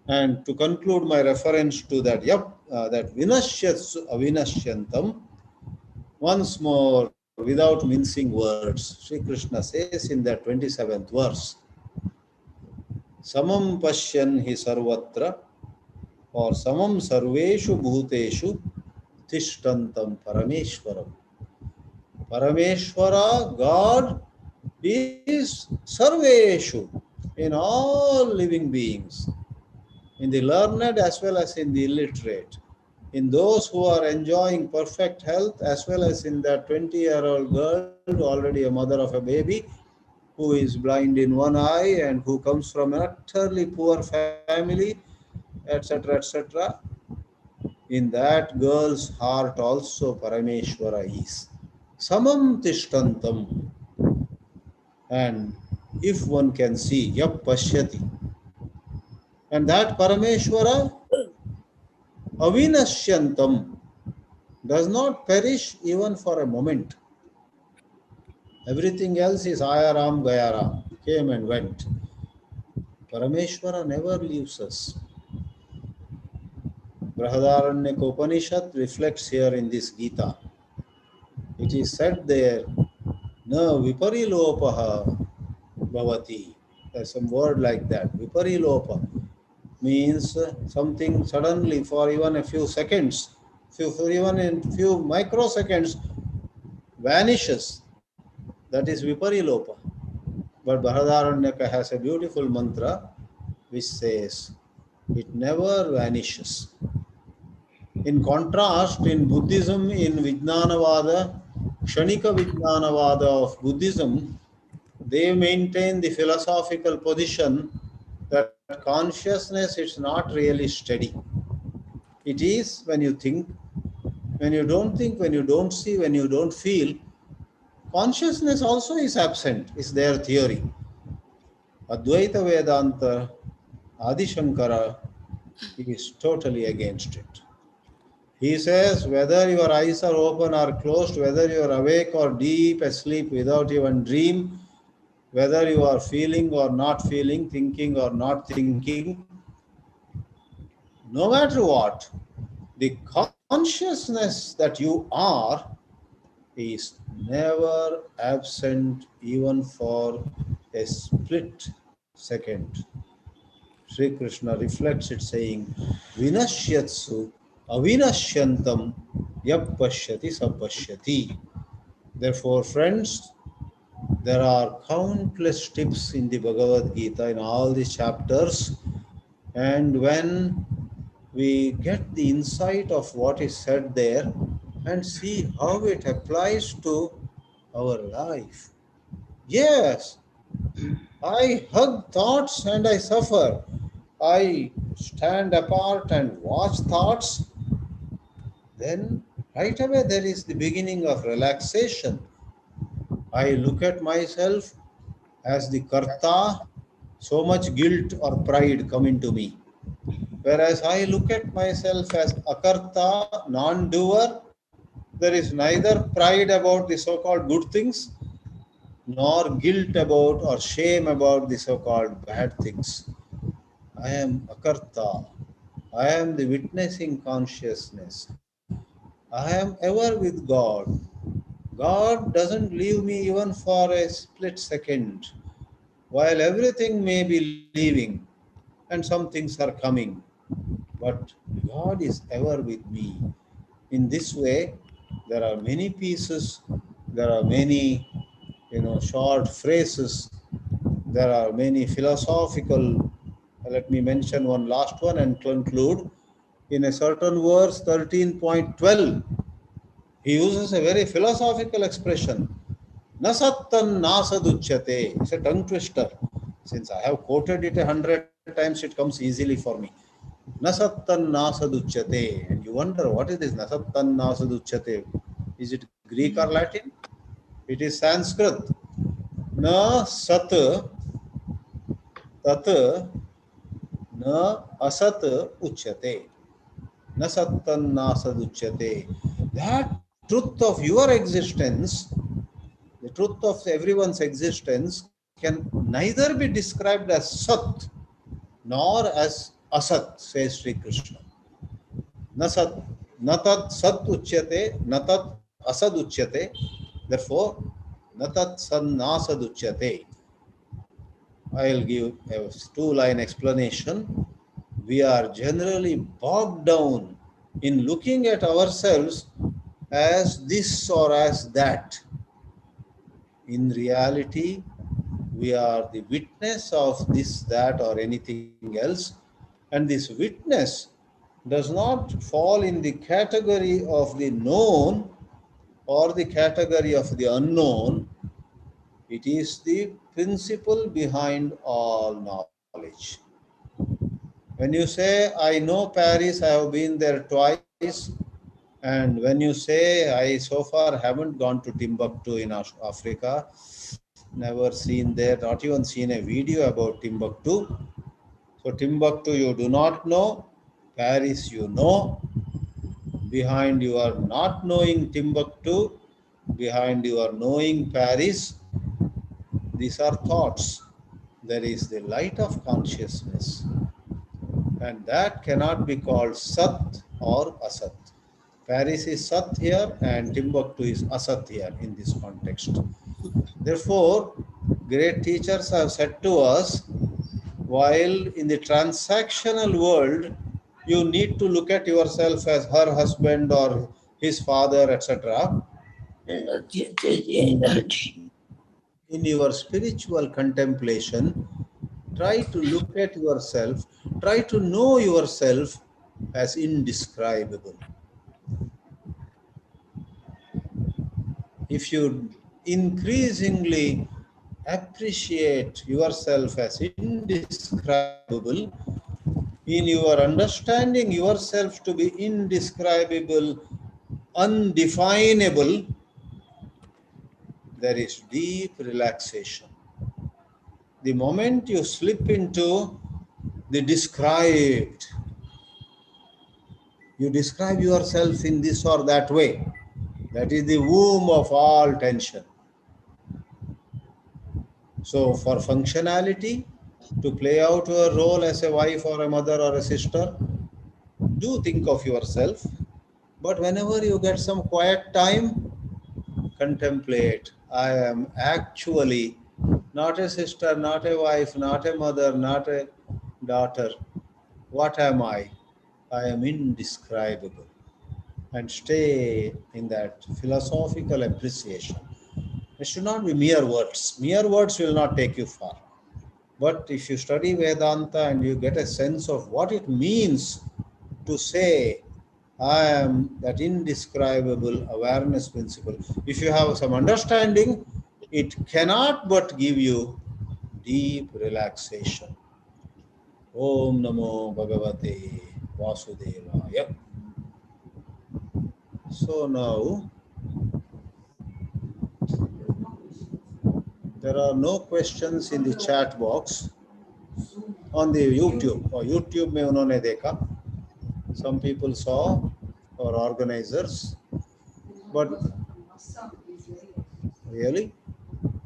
And to conclude my reference to that, that vinashyats avinashyantam, once more, without mincing words, Sri Krishna says in that 27th verse, samam pashyan hi sarvatra, or samam sarveshu bhuteshu tishtantam parameshwaram. Parameshwara, God, is sarveshu, in all living beings, in the learned as well as in the illiterate, in those who are enjoying perfect health as well as in that 20-year-old girl, already a mother of a baby, who is blind in one eye and who comes from an utterly poor family, etc., etc. In that girl's heart also Parameshwara is. Samam tishtantam. And if one can see, yap pashyati. And that Parameshwara, avinashyantam, does not perish even for a moment. Everything else is ayaram gayaram, came and went. Parameshwara never leaves us. Brahadaranyaka Upanishad reflects here in this Gita. It is said there, na viparilopaha bhavati. There's some word like that. Viparilopa means something suddenly for even a few seconds, for even in few microseconds vanishes. That is Viparilopa. But Bahadaranyaka has a beautiful mantra which says it never vanishes. In contrast, in Buddhism, in Vijnanavada, Kshanika Vijnanavada of Buddhism, they maintain the philosophical position that consciousness is not really steady. It is when you think, when you don't see, when you don't feel. Consciousness also is absent, is their theory. Advaita Vedanta, Adi Shankara is totally against it. He says whether your eyes are open or closed, whether you are awake or deep asleep without even dream, whether you are feeling or not feeling, thinking or not thinking, no matter what, the consciousness that you are is never absent even for a split second. Sri Krishna reflects it saying, Vinashyatsu avinashyantam yap pashyati sapashyati. Therefore, friends, there are countless tips in the Bhagavad Gita in all these chapters, and when we get the insight of what is said there and see how it applies to our life. Yes, I hug thoughts and I suffer. I stand apart and watch thoughts. Then, right away, there is the beginning of relaxation. I look at myself as the karta, so much guilt or pride come into me. Whereas I look at myself as akarta, non-doer, there is neither pride about the so-called good things nor guilt about or shame about the so-called bad things. I am akarta. I am the witnessing consciousness. I am ever with God. God doesn't leave me even for a split second. While everything may be leaving and some things are coming, but God is ever with me. In this way, there are many pieces, there are many, short phrases, there are many philosophical. Let me mention one last one and conclude. In a certain verse, 13.12, he uses a very philosophical expression. Nasattan nasaduchyate. It's a tongue twister. Since I have quoted it 100 times, it comes easily for me. Nasattan nasaduchyate. And you wonder, what is this Nasattan nasaduchyate? Is it Greek or Latin? It is Sanskrit. Na sat tat na asat uchyate. Nasattan nasaduchyate. That truth of your existence, the truth of everyone's existence, can neither be described as Sat nor as Asat, says Sri Krishna. Nasat, natat Sat uchyate, natat Asad uchyate. Therefore, natat san nasad uchyate. I'll give a two-line explanation. We are generally bogged down in looking at ourselves as this or as that. In reality, we are the witness of this, that, or anything else. And this witness does not fall in the category of the known or the category of the unknown. It is the principle behind all knowledge. When you say, I know Paris, I have been there twice, and when you say, I so far haven't gone to Timbuktu in Africa, never seen there, not even seen a video about Timbuktu. So Timbuktu you do not know, Paris you know. Behind your not knowing Timbuktu, behind your knowing Paris, these are thoughts. There is the light of consciousness. And that cannot be called Sat or Asat. Paris is Sat here and Timbuktu is Asat here in this context. Therefore, Great teachers have said to us, while in the transactional world, you need to look at yourself as her husband or his father, etc. In your spiritual contemplation, try to look at yourself, try to know yourself as indescribable. If you increasingly appreciate yourself as indescribable, in your understanding yourself to be indescribable, undefinable, there is deep relaxation. The moment you slip into the described, you describe yourself in this or that way, that is the womb of all tension. So for functionality, to play out your role as a wife or a mother or a sister, do think of yourself. But whenever you get some quiet time, contemplate, I am actually not a sister, not a wife, not a mother, not a daughter. What am I? I am indescribable. And stay in that philosophical appreciation. It should not be mere words. Mere words will not take you far. But if you study Vedanta and you get a sense of what it means to say, I am that indescribable awareness principle, if you have some understanding, it cannot but give you deep relaxation. Om Namo Bhagavate Vasudevaya. So now, there are no questions in the chat box on the YouTube. Or YouTube में उन्होंने देखा. Some people saw, or organizers, but really?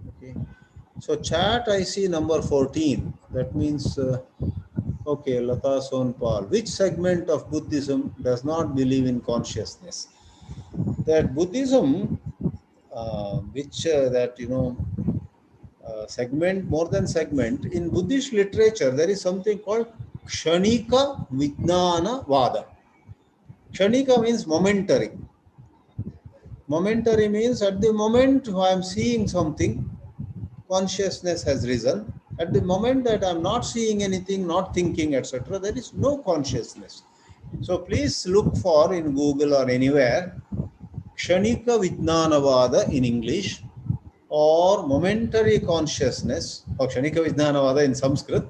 Okay. So chat I see number 14. That means, okay, Lata Sonpal. Which segment of Buddhism does not believe in consciousness? That Buddhism, segment, more than segment, in Buddhist literature, there is something called Kshanika Vijnana Vada. Kshanika means momentary. Momentary means at the moment I am seeing something, consciousness has risen. At the moment that I am not seeing anything, not thinking, etc., there is no consciousness. So please look for in Google or anywhere Kshanika Vijnanavada in English, or momentary consciousness, or Kshanika Vijnanavada in Sanskrit,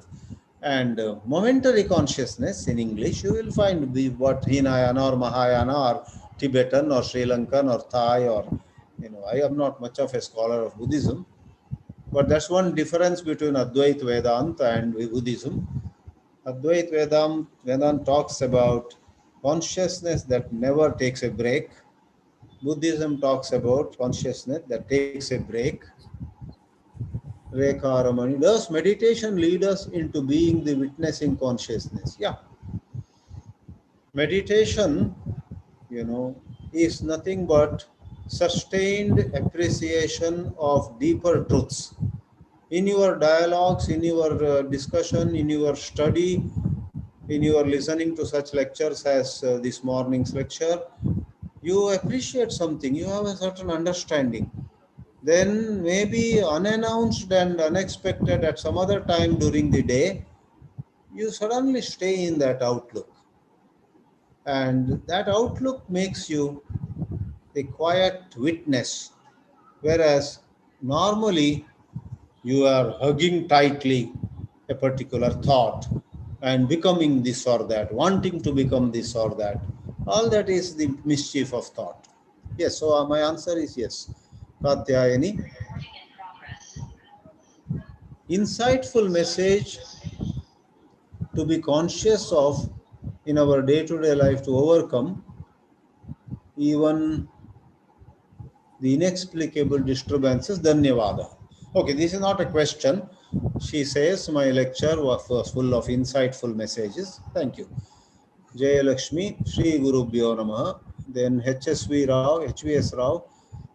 and momentary consciousness in English. You will find what Hinayana or Mahayana or Tibetan or Sri Lankan or Thai, or I am not much of a scholar of Buddhism, but that's one difference between Advaita Vedanta and Buddhism. Advaita Vedanta talks about consciousness that never takes a break. Buddhism talks about consciousness that takes a break. Rekha Ramani, does meditation lead us into being the witnessing consciousness? Yeah. Meditation, is nothing but sustained appreciation of deeper truths. In your dialogues, in your discussion, in your study, in your listening to such lectures as this morning's lecture, you appreciate something, you have a certain understanding. Then maybe unannounced and unexpected at some other time during the day, you suddenly stay in that outlook. And that outlook makes you a quiet witness, whereas normally you are hugging tightly a particular thought and becoming this or that, wanting to become this or that. All that is the mischief of thought. Yes, so my answer is yes. Katyayani. Insightful message to be conscious of in our day-to-day life to overcome even the inexplicable disturbances. Dhanyavada. Okay, this is not a question. She says my lecture was full of insightful messages. Thank you. Jaya Lakshmi, Sri Guru Bhyo Namaha. Then HSV Rao, HVS Rao.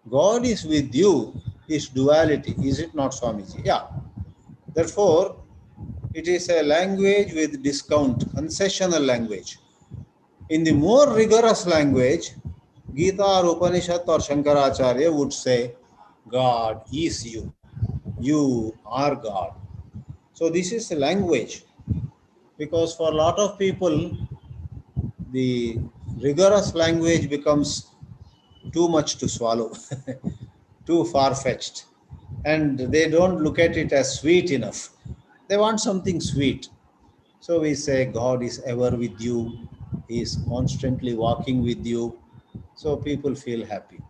God is with you. is duality, is it not, Swamiji? Yeah. Therefore, it is a language with discount, concessional language. In the more rigorous language, Gita or Upanishad or Shankaracharya would say, God is you. You are God. So this is a language, because for a lot of people, the rigorous language becomes too much to swallow, too far-fetched, and they don't look at it as sweet enough. They want something sweet. So we say God is ever with you, He is constantly walking with you, so people feel happy.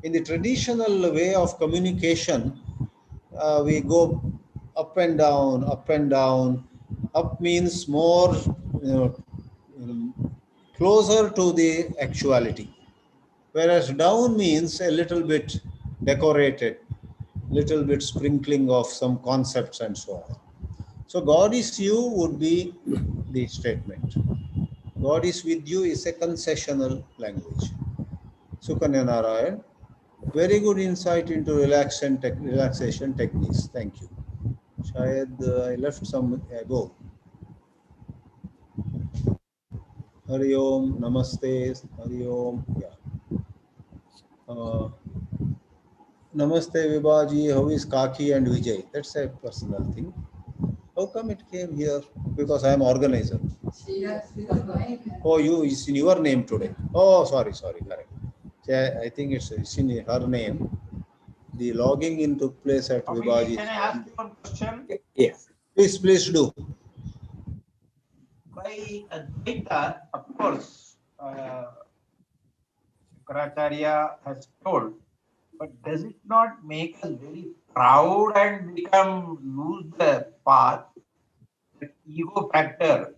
In the traditional way of communication, we go up and down, up and down. Up means more, you know, closer to the actuality, whereas down means a little bit decorated, little bit sprinkling of some concepts and so on. So God is you would be the statement. God is with you is a concessional language. Sukanya Narayan, very good insight into relaxation techniques. Thank you. Shayad I left some ago. Hari Om, Namaste, Hari Om. Yeah. Namaste Vibhaji, how is Kaki and Vijay? That's a personal thing. How come it came here? Because I am organizer. Oh, it's in your name today. Oh, sorry, correct. I think it's in her name. The logging in took place at Vibhaji. Can I ask you one question? Yes. Please do. By Advaita, of course, Shankaracharya has told, but does it not make us very proud and lose the path? The ego factor,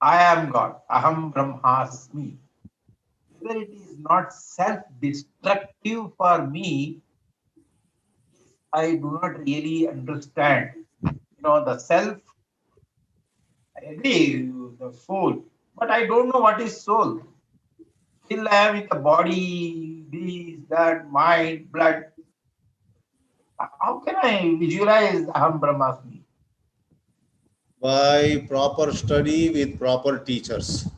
I am God, Aham Brahmasmi. Whether it is not self-destructive for me, I do not really understand. The self, I agree, the soul, but I don't know what is soul. Still I am in the body, this, that, mind, blood. How can I visualize Aham Brahmasmi? By proper study with proper teachers.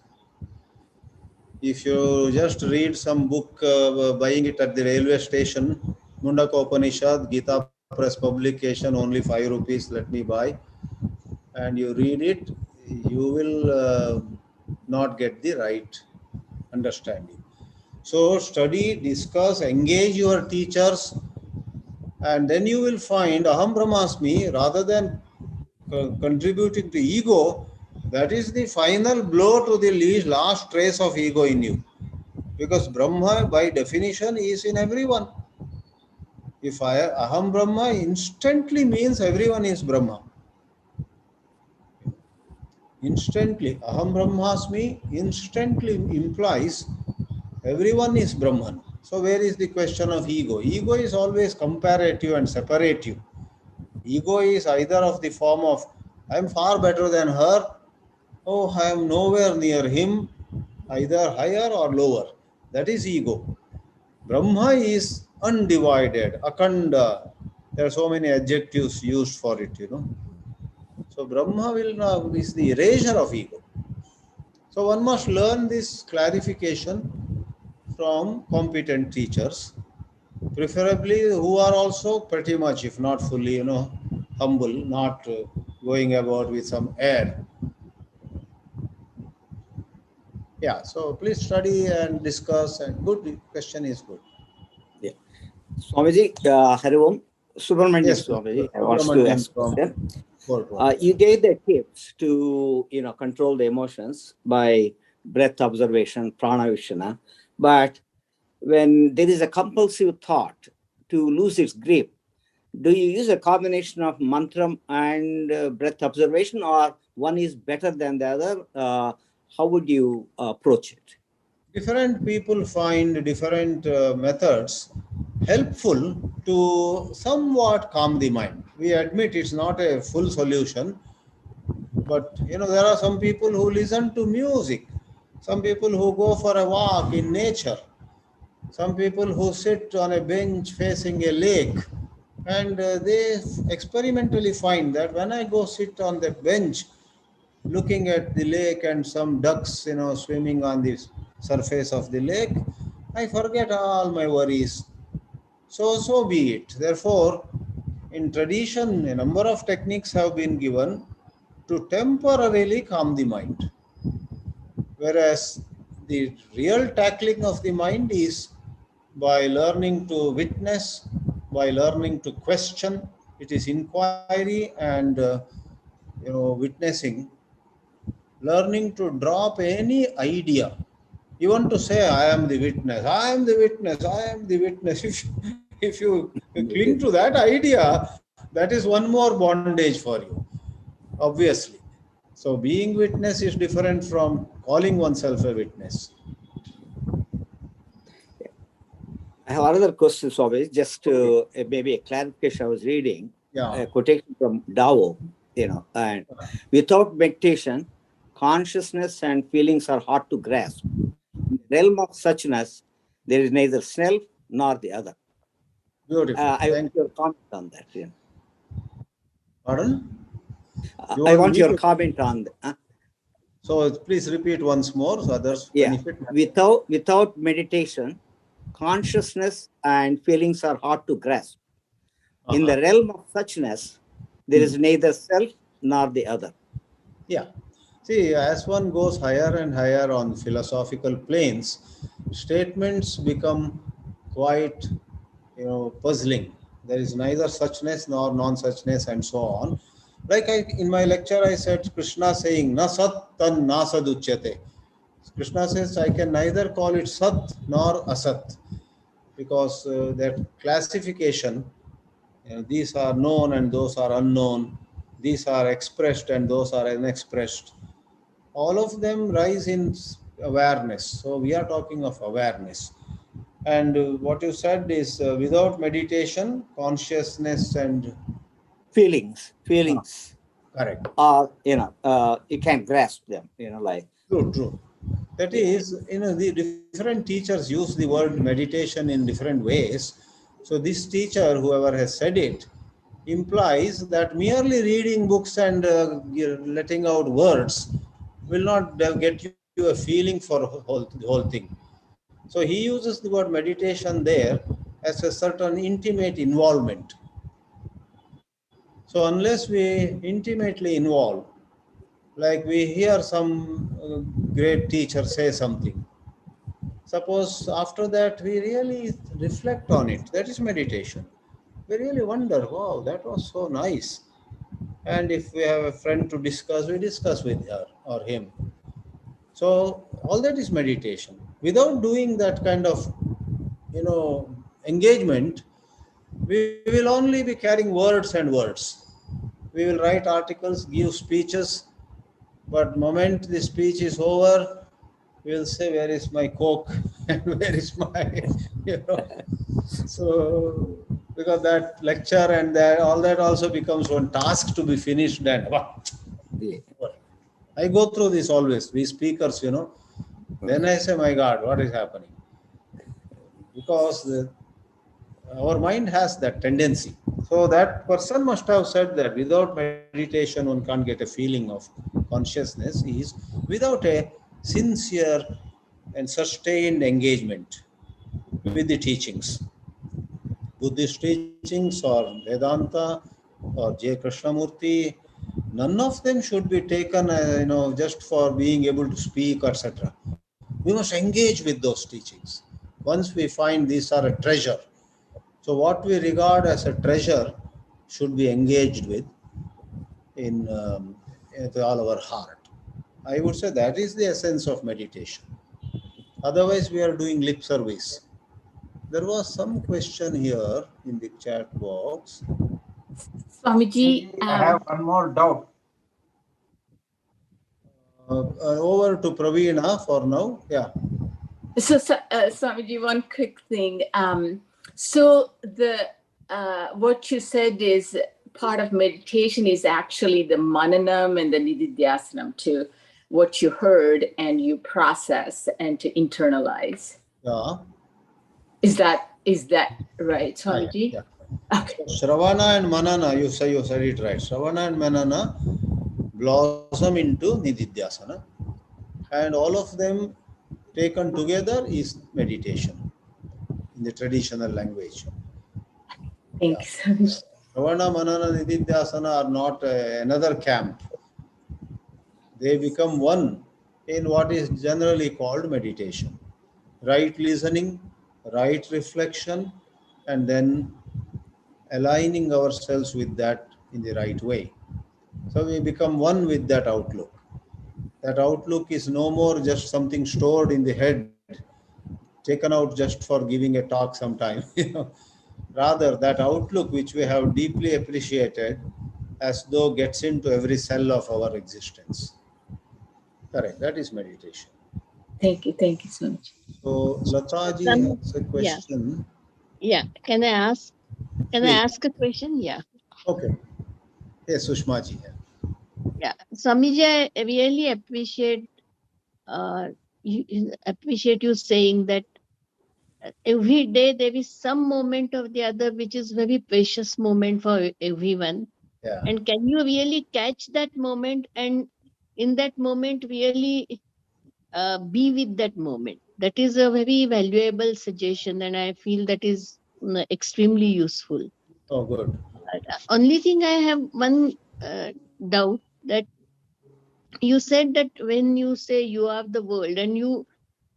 If you just read some book, buying it at the railway station, Mundaka Upanishad, Gita Press publication, only 5 rupees, let me buy, and you read it, you will not get the right understanding. So study, discuss, engage your teachers, and then you will find Aham Brahmasmi, rather than contributing to ego, that is the final blow to the last trace of ego in you. Because Brahma, by definition, is in everyone. If Aham Brahma instantly means everyone is Brahma. Instantly, Aham Brahmasmi instantly implies everyone is Brahman. So where is the question of ego? Ego is always comparative and separative. Ego is either of the form of, I am far better than her, oh, I am nowhere near him, either higher or lower. That is ego. Brahma is undivided, akanda. There are so many adjectives used for it, So Brahma is the erasure of ego. So one must learn this clarification from competent teachers, preferably who are also pretty much, if not fully, humble, not going about with some air. Yeah, so please study and discuss, and good question is good. Yeah. Swamiji, Hari Om, Subramanian Yes, Swamiji, I want to ask a question. You gave the tips to, control the emotions by breath observation, pranavishana, but when there is a compulsive thought to lose its grip, do you use a combination of mantram and breath observation, or one is better than the other? How would you approach it? Different people find different methods helpful to somewhat calm the mind. We admit it's not a full solution, but there are some people who listen to music, some people who go for a walk in nature, some people who sit on a bench facing a lake, And they experimentally find that when I go sit on the bench looking at the lake and some ducks, swimming on the surface of the lake, I forget all my worries. So be it. Therefore, in tradition, a number of techniques have been given to temporarily calm the mind. Whereas the real tackling of the mind is by learning to witness, by learning to question. It is inquiry and witnessing, learning to drop any idea. You want to say, I am the witness, I am the witness, I am the witness. If you cling to that idea, that is one more bondage for you, obviously. So being witness is different from calling oneself a witness. I have another question, Swami, just to maybe a clarification. I was reading a quotation from Tao, and without meditation, consciousness and feelings are hard to grasp. In the realm of suchness, there is neither self nor the other. Beautiful. I want your comment on that. Pardon? I want your comment on that. So please repeat once more so others benefit. Without meditation, consciousness and feelings are hard to grasp. In the realm of suchness, there is neither self nor the other. Yeah. See, as one goes higher and higher on philosophical planes, statements become quite, puzzling. There is neither suchness nor non-suchness and so on. Like in my lecture, I said, Krishna saying, na sat tan na sad uchyate. Krishna says, I can neither call it sat nor asat, because that classification, these are known and those are unknown, these are expressed and those are unexpressed. All of them rise in awareness. So we are talking of awareness. And what you said is without meditation, consciousness and feelings. Correct. You can grasp them. True. That is, the different teachers use the word meditation in different ways. So this teacher, whoever has said it, implies that merely reading books and letting out words will not get you a feeling for the whole thing. So he uses the word meditation there as a certain intimate involvement. So unless we intimately involve, like we hear some great teacher say something, suppose after that we really reflect on it, that is meditation. We really wonder, wow, that was so nice. And if we have a friend to discuss, we discuss with her or him. So all that is meditation. Without doing that kind of, engagement, we will only be carrying words and words. We will write articles, give speeches, but the moment the speech is over, we will say, where is my Coke and where is my, So, because that lecture and all that also becomes one task to be finished. And I go through this always, we speakers, Then I say, my God, what is happening? Because our mind has that tendency. So that person must have said that without meditation, one can't get a feeling of consciousness, is without a sincere and sustained engagement with the teachings. Buddhist teachings or Vedanta or J. Krishnamurti, none of them should be taken, just for being able to speak, etc. We must engage with those teachings. Once we find these are a treasure, so what we regard as a treasure should be engaged with in all our heart. I would say that is the essence of meditation. Otherwise, we are doing lip service. There was some question here in the chat box. Swamiji, I have one more doubt. Over to Praveena for now. Yeah. So Swamiji, one quick thing. So the what you said is part of meditation is actually the mananam and the nididhyasanam, to what you heard and you process and to internalize. Yeah. Is that right, Swamiji? Yeah. Okay. Shravana and Manana, you said it right. Shravana and Manana blossom into Nididhyasana, and all of them taken together is meditation in the traditional language. Thank Yeah. you so much. Shravana, Manana, Nididhyasana are not another camp. They become one in what is generally called meditation. Right listening, right reflection, and then aligning ourselves with that in the right way. So we become one with that outlook. That outlook is no more just something stored in the head, taken out just for giving a talk sometime. Rather, that outlook which we have deeply appreciated as though gets into every cell of our existence. Correct. That is meditation. Thank you. Thank you so much. So Lataji Some, has a yeah, question. yeah. Can I ask? Can I Please. ask a question? Yeah, Okay. Yes, Sushmaji. yeah. Swamiji, I really appreciate appreciate you saying that every day there is some moment of the other which is very precious moment for everyone. Yeah. And can you really catch that moment and in that moment really be with that moment? That is a very valuable suggestion, and I feel that is extremely useful. Oh, good. Only thing I have one doubt, that you said that when you say you are the world and you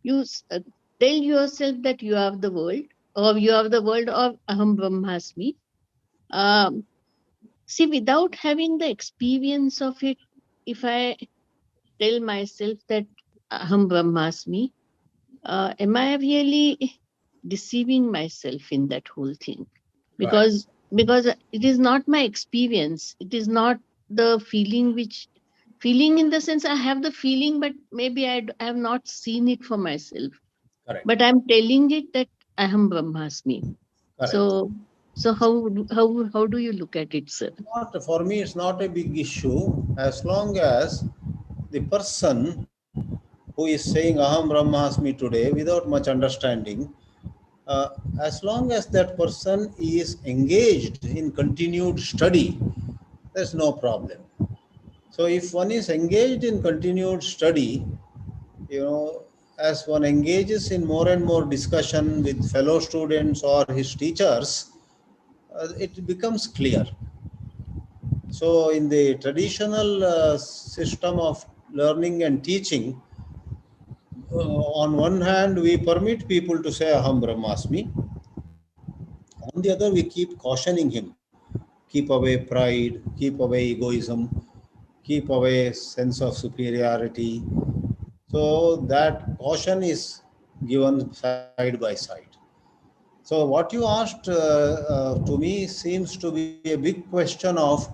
tell yourself that you are the world, or you are the world of Aham Brahmasmi. See, without having the experience of it, if I tell myself that Aham Brahmasmi, am I really deceiving myself in that whole thing? Because it is not my experience. It is not the feeling in the sense I have the feeling, but maybe I have not seen it for myself. Correct. But I'm telling it that Aham Brahmasmi. Correct. So how do you look at it, sir? Not, for me, it's not a big issue as long as the person who is saying Aham Brahmasmi today without much understanding, as long as that person is engaged in continued study, there's no problem. So if one is engaged in continued study, as one engages in more and more discussion with fellow students or his teachers, it becomes clear. So in the traditional system of learning and teaching, on one hand, we permit people to say Aham Brahmasmi. On the other, we keep cautioning him. Keep away pride, keep away egoism, keep away sense of superiority. So that caution is given side by side. So what you asked to me seems to be a big question of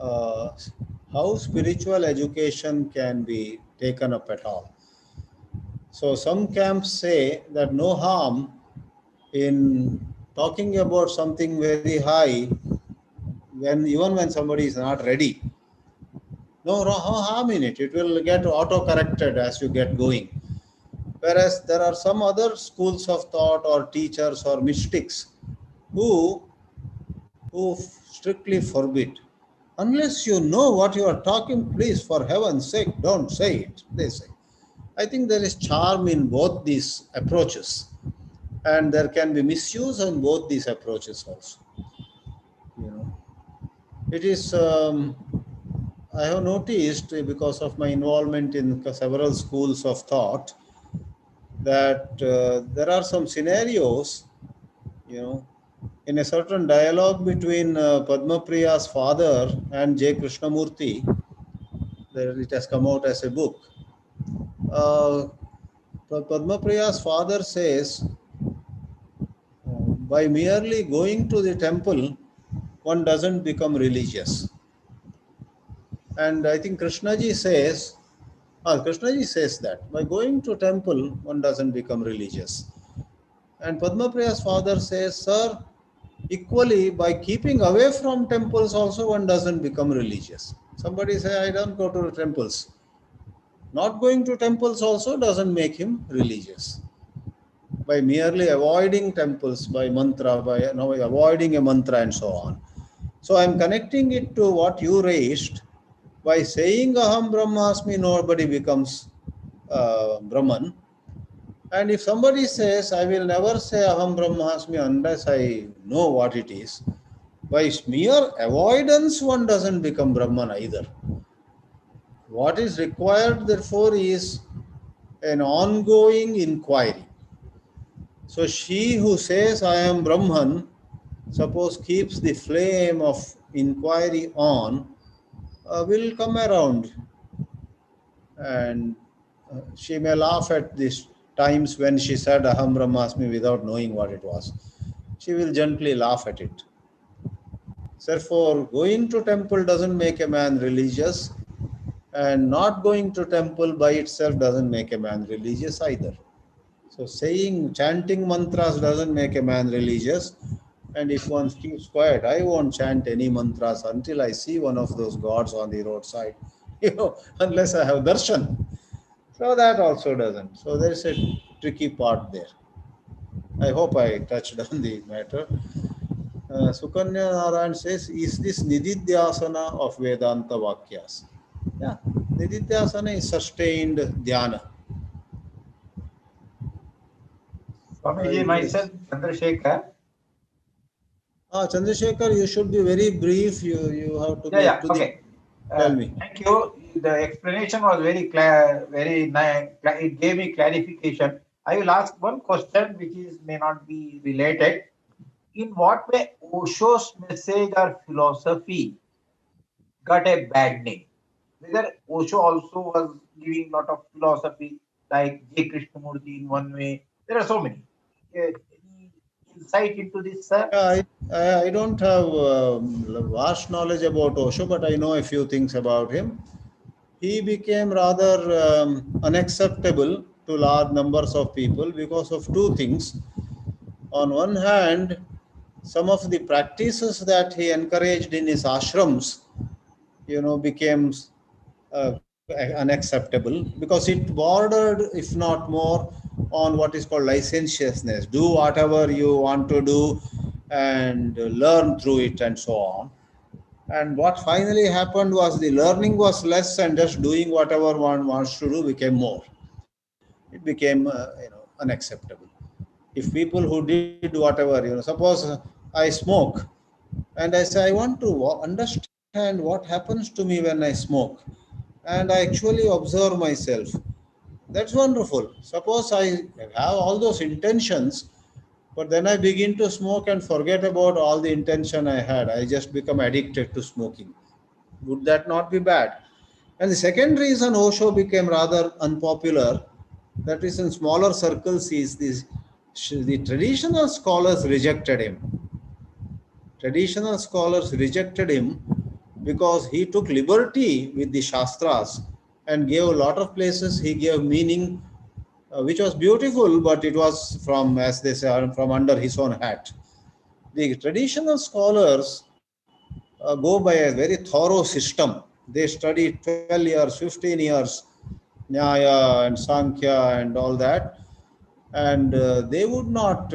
uh, how spiritual education can be taken up at all. So some camps say that no harm in talking about something very high even when somebody is not ready. No harm in it. It will get auto-corrected as you get going. Whereas there are some other schools of thought or teachers or mystics who strictly forbid. Unless you know what you are talking, please, for heaven's sake, don't say it, they say. I think there is charm in both these approaches, and there can be misuse in both these approaches also. It is, I have noticed because of my involvement in several schools of thought that there are some scenarios, in a certain dialogue between Padma Priya's father and J. Krishnamurti, it has come out as a book. Padma Priya's father says, by merely going to the temple, one doesn't become religious. And I think Krishnaji says that by going to temple, one doesn't become religious. And Padma Priya's father says, sir, equally, by keeping away from temples also, one doesn't become religious. Somebody say, I don't go to temples. Not going to temples also doesn't make him religious. by merely avoiding temples, by mantra, by avoiding a mantra and so on. So I'm connecting it to what you raised. By saying Aham Brahmasmi, nobody becomes Brahman. And if somebody says, I will never say Aham Brahmasmi unless I know what it is, by mere avoidance, one doesn't become Brahman either. What is required, therefore, is an ongoing inquiry. So she who says, I am Brahman, suppose keeps the flame of inquiry on, will come around. And she may laugh at these times when she said Aham Brahmasmi without knowing what it was. She will gently laugh at it. Therefore, going to temple doesn't make a man religious, and not going to temple by itself doesn't make a man religious either. So chanting mantras doesn't make a man religious. And if one keeps quiet, I won't chant any mantras until I see one of those gods on the roadside, unless I have darshan. So that also doesn't. So there's a tricky part there. I hope I touched on the matter. Sukanya Narayan says, is this Nididhyasana of Vedanta Vakyas? Yeah, Nididhyasana is sustained dhyana. Swamiji, myself, Chandrasekhar. Chandrasekhar, you should be very brief. You have to be Yeah, up to okay. Tell me. Thank you. The explanation was very clear, very nice. It gave me clarification. I will ask one question which may not be related. In what way Osho's message or philosophy got a bad name? Whether Osho also was giving a lot of philosophy, like J. Krishnamurti in one way. There are so many. Any insight into this, sir? I don't have vast knowledge about Osho, but I know a few things about him. He became rather unacceptable to large numbers of people because of two things. On one hand, some of the practices that he encouraged in his ashrams, became unacceptable because it bordered, if not more, on what is called licentiousness. Do whatever you want to do and learn through it and so on. And what finally happened was the learning was less and just doing whatever one wants to do became more. It became unacceptable. If people who did whatever, suppose I smoke and I say I want to understand what happens to me when I smoke, and I actually observe myself. That's wonderful. Suppose I have all those intentions, but then I begin to smoke and forget about all the intention I had. I just become addicted to smoking. Would that not be bad? And the second reason Osho became rather unpopular, that is in smaller circles, is this: the traditional scholars rejected him. Traditional scholars rejected him because he took liberty with the Shastras and gave a lot of places, he gave meaning, which was beautiful, but it was from, as they say, from under his own hat. The traditional scholars go by a very thorough system. They study 12 years, 15 years, Nyaya and Sankhya and all that. And they would not,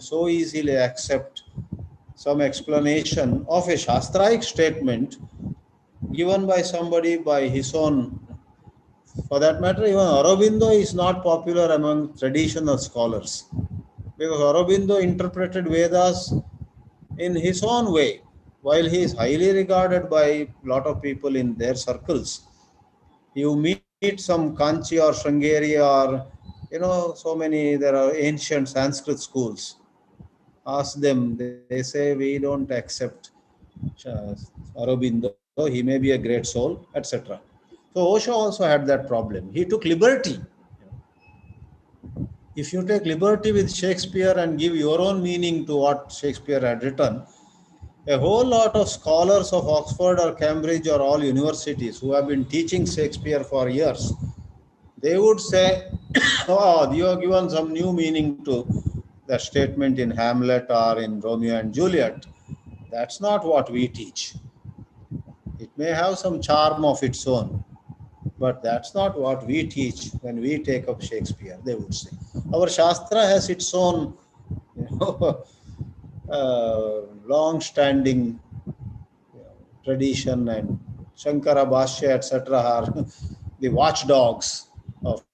so easily accept some explanation of a Shastraic statement given by somebody by his own. For that matter, even Aurobindo is not popular among traditional scholars because Aurobindo interpreted Vedas in his own way. While he is highly regarded by a lot of people in their circles, you meet some Kanchi or Sringeri or, so many, there are ancient Sanskrit schools. Ask them, they say, we don't accept Aurobindo, he may be a great soul, etc. So Osho also had that problem. He took liberty. If you take liberty with Shakespeare and give your own meaning to what Shakespeare had written, a whole lot of scholars of Oxford or Cambridge or all universities who have been teaching Shakespeare for years, they would say, oh, you have given some new meaning to the statement in Hamlet or in Romeo and Juliet. That's not what we teach. It may have some charm of its own, but that's not what we teach when we take up Shakespeare, they would say. Our Shastra has its own, long-standing tradition, and Shankara Bhashya, etc., are the watchdogs of